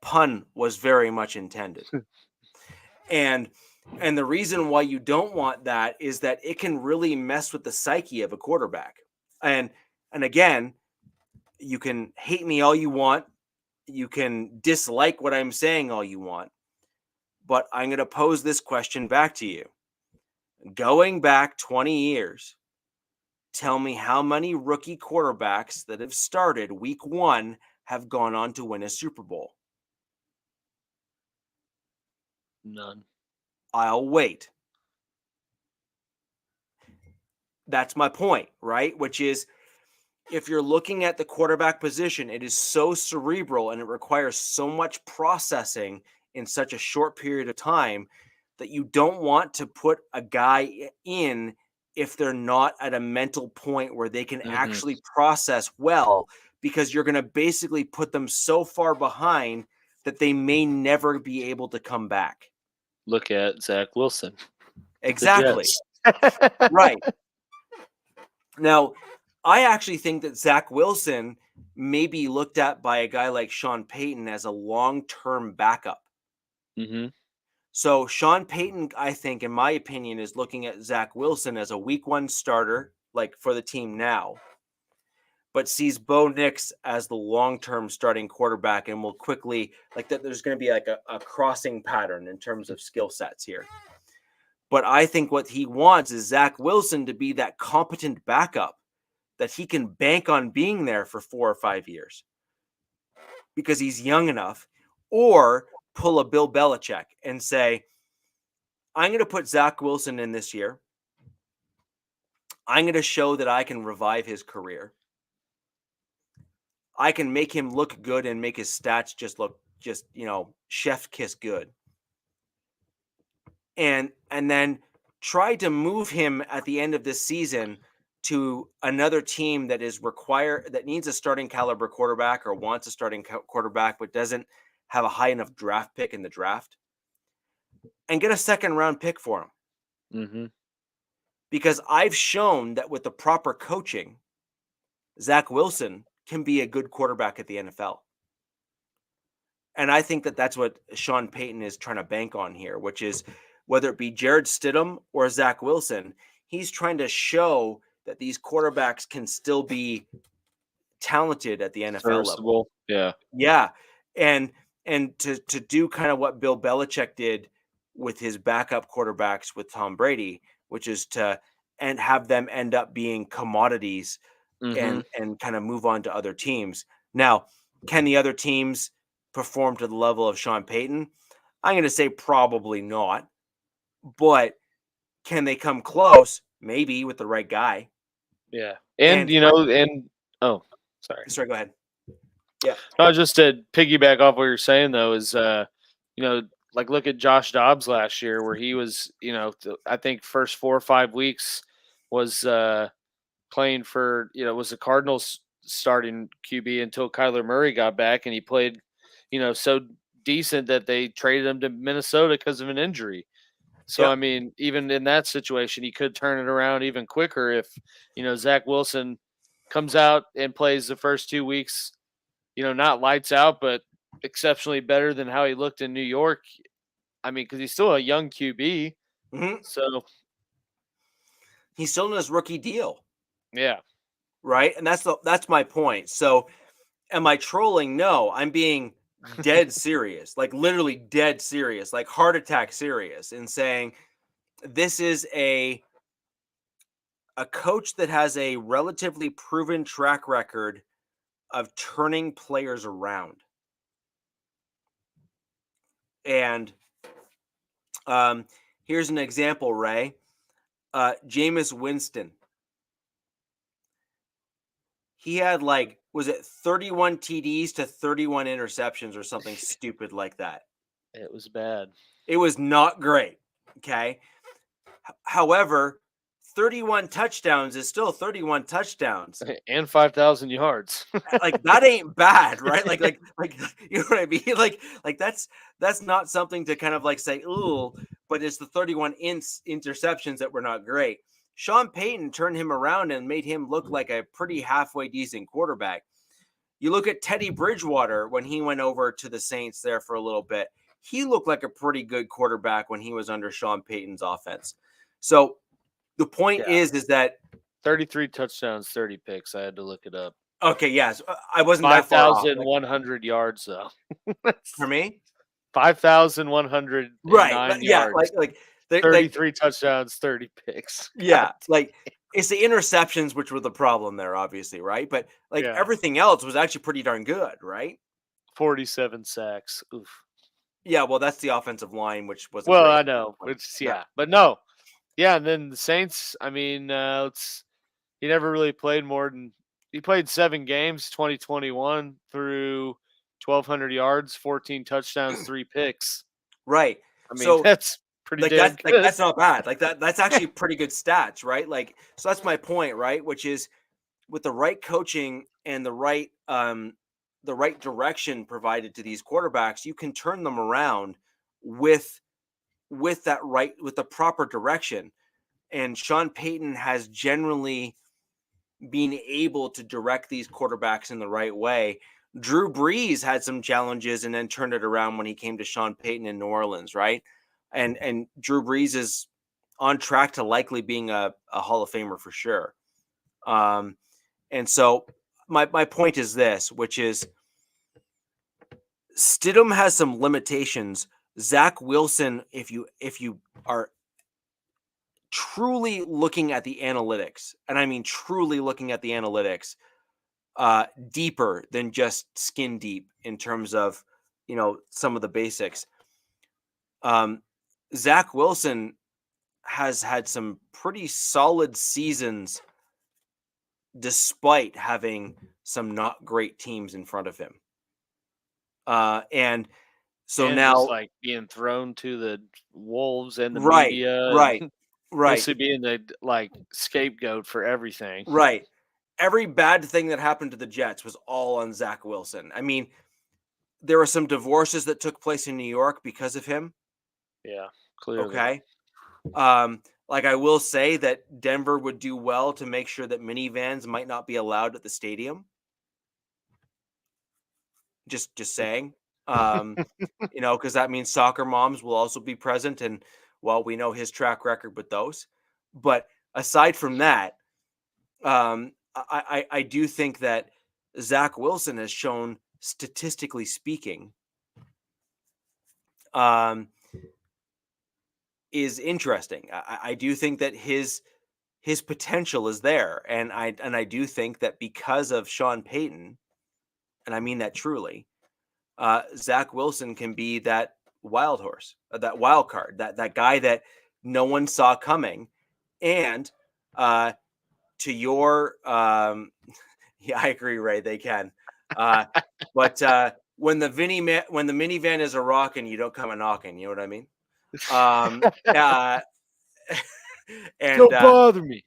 Pun was very much intended. And the reason why you don't want that is that it can really mess with the psyche of a quarterback. And again, you can hate me all you want. You can dislike what I'm saying all you want. But I'm going to pose this question back to you. Going back 20 years, tell me how many rookie quarterbacks that have started week 1 have gone on to win a Super Bowl? None. I'll wait. That's my point, right? Which is, if you're looking at the quarterback position, it is so cerebral and it requires so much processing in such a short period of time that you don't want to put a guy in if they're not at a mental point where they can actually process well, because you're going to basically put them so far behind that they may never be able to come back. Look at Zach Wilson. Exactly. Right. Now, I actually think that Zach Wilson may be looked at by a guy like Sean Payton as a long-term backup. So Sean Payton, I think, in my opinion, is looking at Zach Wilson as a week 1 starter, like for the team now, but sees Bo Nix as the long-term starting quarterback, and will quickly, like that, there's going to be like a crossing pattern in terms of skill sets here. But I think what he wants is Zach Wilson to be that competent backup that he can bank on being there for 4 or 5 years because he's young enough, or pull a Bill Belichick and say, I'm going to put Zach Wilson in this year. I'm going to show that I can revive his career. I can make him look good and make his stats just chef kiss good. And then try to move him at the end of this season to another team that needs a starting caliber quarterback, or wants a starting quarterback but doesn't have a high enough draft pick in the draft, and get a 2nd round pick for him. Because I've shown that with the proper coaching, Zach Wilson can be a good quarterback at the NFL. And I think that that's what Sean Payton is trying to bank on here, which is, whether it be Jared Stidham or Zach Wilson, he's trying to show that these quarterbacks can still be talented at the NFL level. Yeah. Yeah. And to do kind of what Bill Belichick did with his backup quarterbacks with Tom Brady, which is to have them end up being commodities and kind of move on to other teams. Now, can the other teams perform to the level of Sean Payton? I'm going to say probably not. But can they come close? Maybe, with the right guy. Yeah. Sorry, go ahead. Yeah. No, just to piggyback off what you're saying, though, is, like, look at Josh Dobbs last year, where he was, I think first 4 or 5 weeks was playing for, was the Cardinals starting QB until Kyler Murray got back, and he played, so decent that they traded him to Minnesota because of an injury. So, I mean, even in that situation, he could turn it around even quicker if, Zach Wilson comes out and plays the first 2 weeks, not lights out, but exceptionally better than how he looked in New York. I mean, because he's still a young QB. So he's still in his rookie deal. Yeah. Right. And that's my point. So am I trolling? No, I'm being dead serious, like literally dead serious, like heart attack serious, in saying this is a coach that has a relatively proven track record of turning players around. And here's an example, Ray. Jameis Winston. He had, like, was it 31 TDs to 31 interceptions or something stupid like that? It was bad. It was not great. Okay. However, 31 touchdowns is still 31 touchdowns and 5,000 yards. Like, that ain't bad, right? Like you know what I mean? Like that's not something to kind of like say, ooh, but it's the 31 interceptions that were not great. Sean Payton turned him around and made him look like a pretty halfway decent quarterback. You look at Teddy Bridgewater when he went over to the Saints there for a little bit. He looked like a pretty good quarterback when he was under Sean Payton's offense. So the point is that 33 touchdowns, 30 picks. I had to look it up. Okay, yes. I wasn't that far off. 5,100 yards, though. For me? 5,109 Right. Yeah. yards, Like 33 touchdowns, 30 picks. yeah. God. Like it's the interceptions which were the problem there, obviously, right? But like Yeah. everything else was actually pretty darn good, right? 47 sacks. Oof. Yeah. Well, that's the offensive line, which wasn't Well, great. I know. It's but no. Yeah, and then the Saints, I mean, he never really played more than he played 7 games, 2021 through 1,200 yards, 14 touchdowns, 3 picks. Right. I mean, So that's pretty damn good. that's not bad. Like that's actually pretty good stats, right? Like so that's my point, right? Which is with the right coaching and the right direction provided to these quarterbacks, you can turn them around with with the proper direction. And Sean Payton has generally been able to direct these quarterbacks in the right way. Drew Brees had some challenges and then turned it around when he came to Sean Payton in New Orleans, right? And Drew Brees is on track to likely being a Hall of Famer for sure. And so my point is this, which is Stidham has some limitations. Zach Wilson, if you are truly looking at the analytics, and I mean truly looking at the analytics, deeper than just skin deep in terms of some of the basics. Zach Wilson has had some pretty solid seasons despite having some not great teams in front of him. And so and now, just like being thrown to the wolves and the right, media, right, and right, basically being the like scapegoat for everything. right. Every bad thing that happened to the Jets was all on Zach Wilson. I mean, there were some divorces that took place in New York because of him. Yeah, clearly. Okay. Like I will say that Denver would do well to make sure that minivans might not be allowed at the stadium. Just saying. Because that means soccer moms will also be present, and well, we know his track record with those. But aside from that, I do think that Zach Wilson has shown, statistically speaking, is interesting. I do think that his potential is there, and I do think that because of Sean Payton, and I mean that truly, Zach Wilson can be that wild horse, that wild card, that guy that no one saw coming. And to your, yeah, I agree, Ray. They can, but when the minivan is a rockin', you don't come a knocking. You know what I mean? And Don't bother me.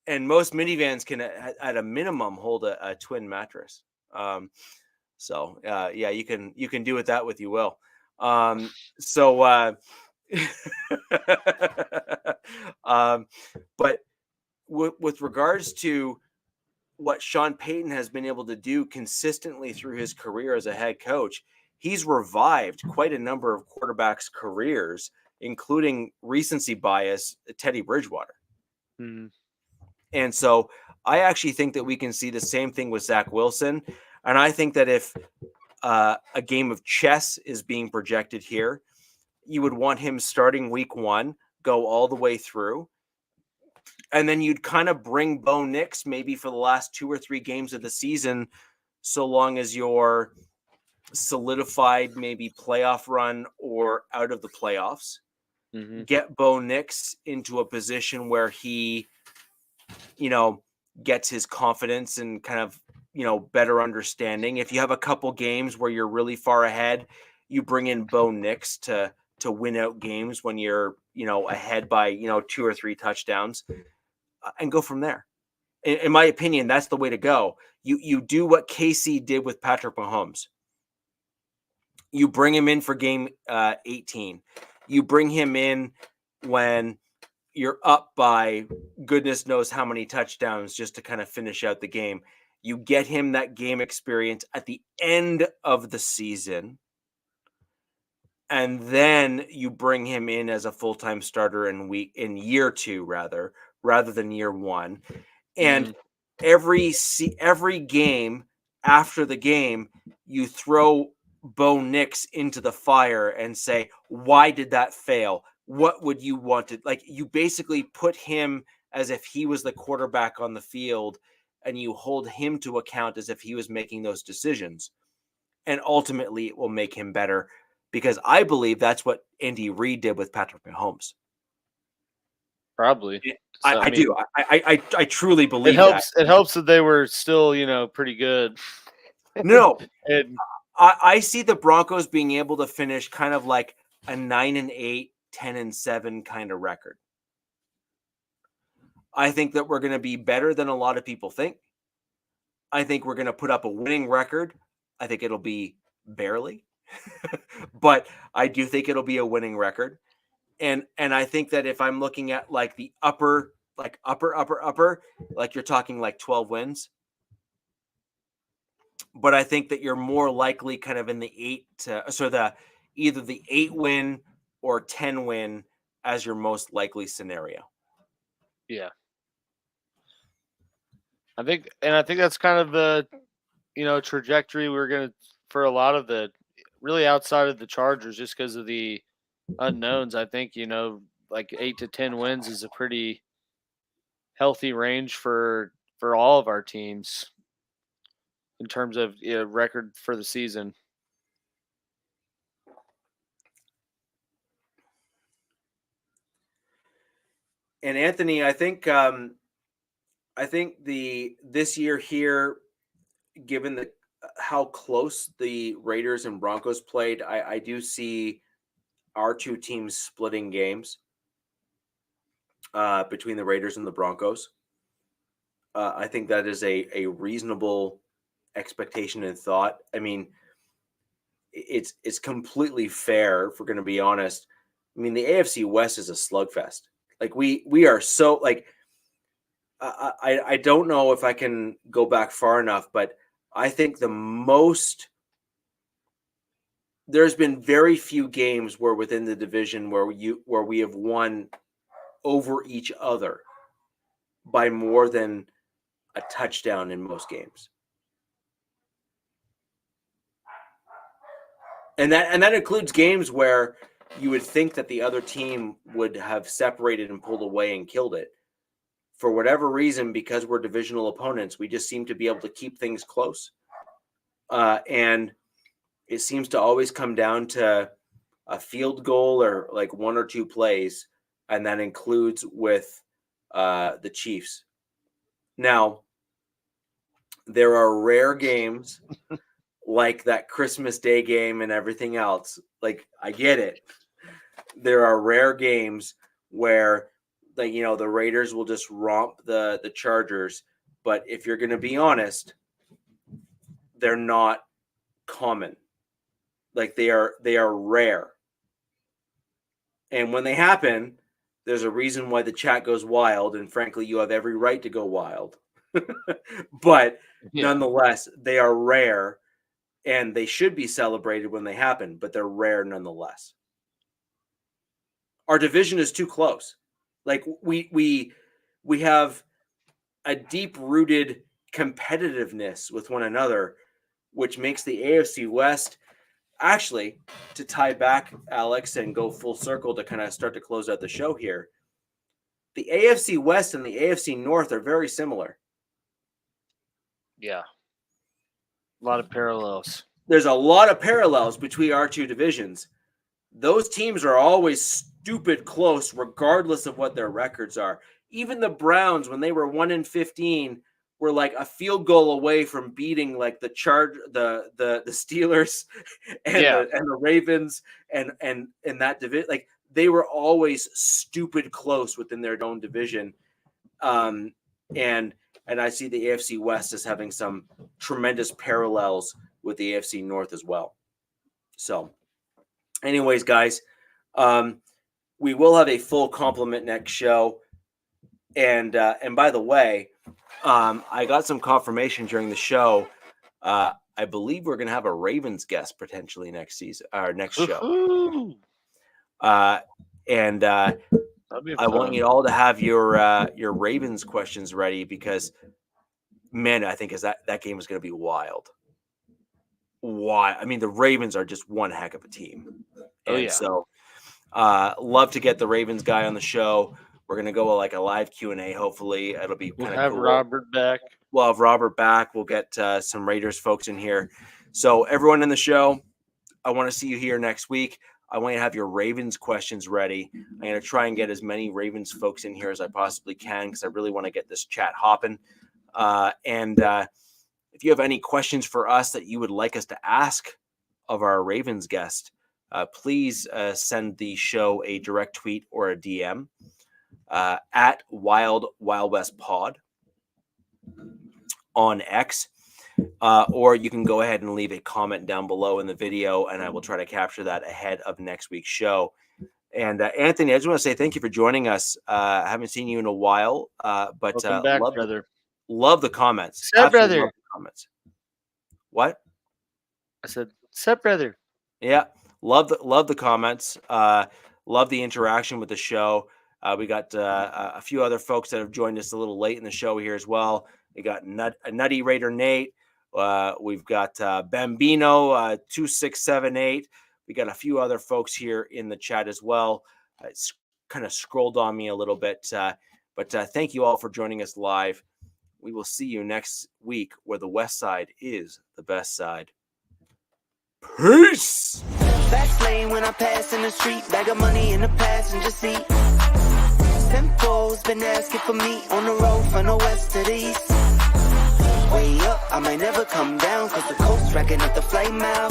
and most minivans can, at a minimum, hold a twin mattress. So yeah, you can do with that what you will. But with regards to what Sean Payton has been able to do consistently through his career as a head coach, he's revived quite a number of quarterbacks' careers, including recency bias, Teddy Bridgewater. Mm-hmm. And so I actually think that we can see the same thing with Zach Wilson. And I think that if a game of chess is being projected here, you would want him starting week 1, go all the way through. And then you'd kind of bring Bo Nix maybe for the last 2 or 3 games of the season, so long as you're solidified maybe playoff run or out of the playoffs. Mm-hmm. Get Bo Nix into a position where he, gets his confidence and kind of, better understanding. If you have a couple games where you're really far ahead, you bring in Bo Nix to win out games when you're, ahead by, 2 or 3 touchdowns, and go from there. In my opinion, that's the way to go. You do what KC did with Patrick Mahomes. You bring him in for game 18. You bring him in when you're up by goodness knows how many touchdowns just to kind of finish out the game. You get him that game experience at the end of the season, and then you bring him in as a full-time starter in year 2 rather than year 1. And every game after the game, you throw Bo Nix into the fire and say, why did that fail? What would you want to, like, you basically put him as if he was the quarterback on the field, and you hold him to account as if he was making those decisions. And ultimately it will make him better, because I believe that's what Andy Reid did with Patrick Mahomes. Probably. I do. I truly believe it helps that they were still, pretty good. No, And I see the Broncos being able to finish kind of like a 9-8, 10-7 kind of record. I think that we're going to be better than a lot of people think. I think we're going to put up a winning record. I think it'll be barely, but I do think it'll be a winning record. And I think that if I'm looking at like the upper, like you're talking like 12 wins. But I think that you're more likely kind of in the either the 8 win or 10 win as your most likely scenario. Yeah. I think that's kind of the, trajectory we're going to, for a lot of the, really outside of the Chargers, just because of the unknowns. I think, like 8 to 10 wins is a pretty healthy range for all of our teams in terms of record for the season. And Anthony, I think this year here, given how close the Raiders and Broncos played, I do see our two teams splitting games between the Raiders and the Broncos. I think that is a reasonable expectation and thought. I mean, it's completely fair, if we're going to be honest. I mean, the AFC West is a slugfest. Like we are so like, I don't know if I can go back far enough, but I think there's been very few games where within the division where we have won over each other by more than a touchdown in most games. And that includes games where you would think that the other team would have separated and pulled away and killed it. For whatever reason, because we're divisional opponents, we just seem to be able to keep things close. And it seems to always come down to a field goal or like 1 or 2 plays, and that includes with the Chiefs. Now, there are rare games like that Christmas Day game and everything else. Like, I get it. There are rare games where the Raiders will just romp the Chargers. But if you're going to be honest, they're not common. Like, they are rare. And when they happen, there's a reason why the chat goes wild. And frankly, you have every right to go wild. But nonetheless, they are rare, and they should be celebrated when they happen, but they're rare nonetheless. Our division is too close. Like, we have a deep-rooted competitiveness with one another, which makes the AFC West, actually, to tie back, Alex, and go full circle to kind of start to close out the show here, the AFC West and the AFC North are very similar. Yeah. A lot of parallels. There's a lot of parallels between our two divisions. Those teams are always stupid close, regardless of what their records are. Even the Browns, when they were 1-15, were like a field goal away from beating like the Steelers and the Ravens and that division. Like, they were always stupid close within their own division. And I see the AFC West as having some tremendous parallels with the AFC North as well. So, anyways, guys, we will have a full complement next show. And by the way, I got some confirmation during the show. I believe we're going to have a Ravens guest potentially next season, or next show. And I want you all to have your Ravens questions ready, because, man, I think that game is going to be wild. why. I mean, the Ravens are just one heck of a team. Oh, And yeah. so love to get the Ravens guy on the show. We're going to go like a live Q&A. Hopefully it'll be We'll kind of have cool. Robert back. We'll have Robert back. We'll get some Raiders folks in here. So everyone in the show, I want to see you here next week. I want you to have your Ravens questions ready. I'm going to try and get as many Ravens folks in here as I possibly can because I really want to get this chat hopping. And if you have any questions for us that you would like us to ask of our Ravens guest, please send the show a direct tweet or a DM at Wild West Pod on X. Or you can go ahead and leave a comment down below in the video, and I will try to capture that ahead of next week's show. And Anthony, I just want to say thank you for joining us. I haven't seen you in a while, but Welcome back, brother. Love the comments. Sup, brother? Love the comments. What? I said, sup, brother. Yeah, love the comments. Love the interaction with the show. We got a few other folks that have joined us a little late in the show here as well. We got Nutty Raider Nate. We've got Bambino 2678. We got a few other folks here in the chat as well. It's kind of scrolled on me a little bit, but thank you all for joining us live. We will see you next week where the West Side is the best side. Peace. Fast lane when I pass in the street, bag of money in the passenger seat. Simcoe's been asking for me on the road from the west to the east. Way up, I might never come down, cause the coast racking up the flame out.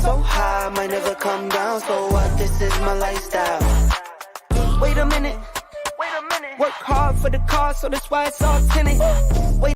So high, I might never come down, so what, this is my lifestyle. Wait a minute, work hard for the car, so that's why it's all tinted.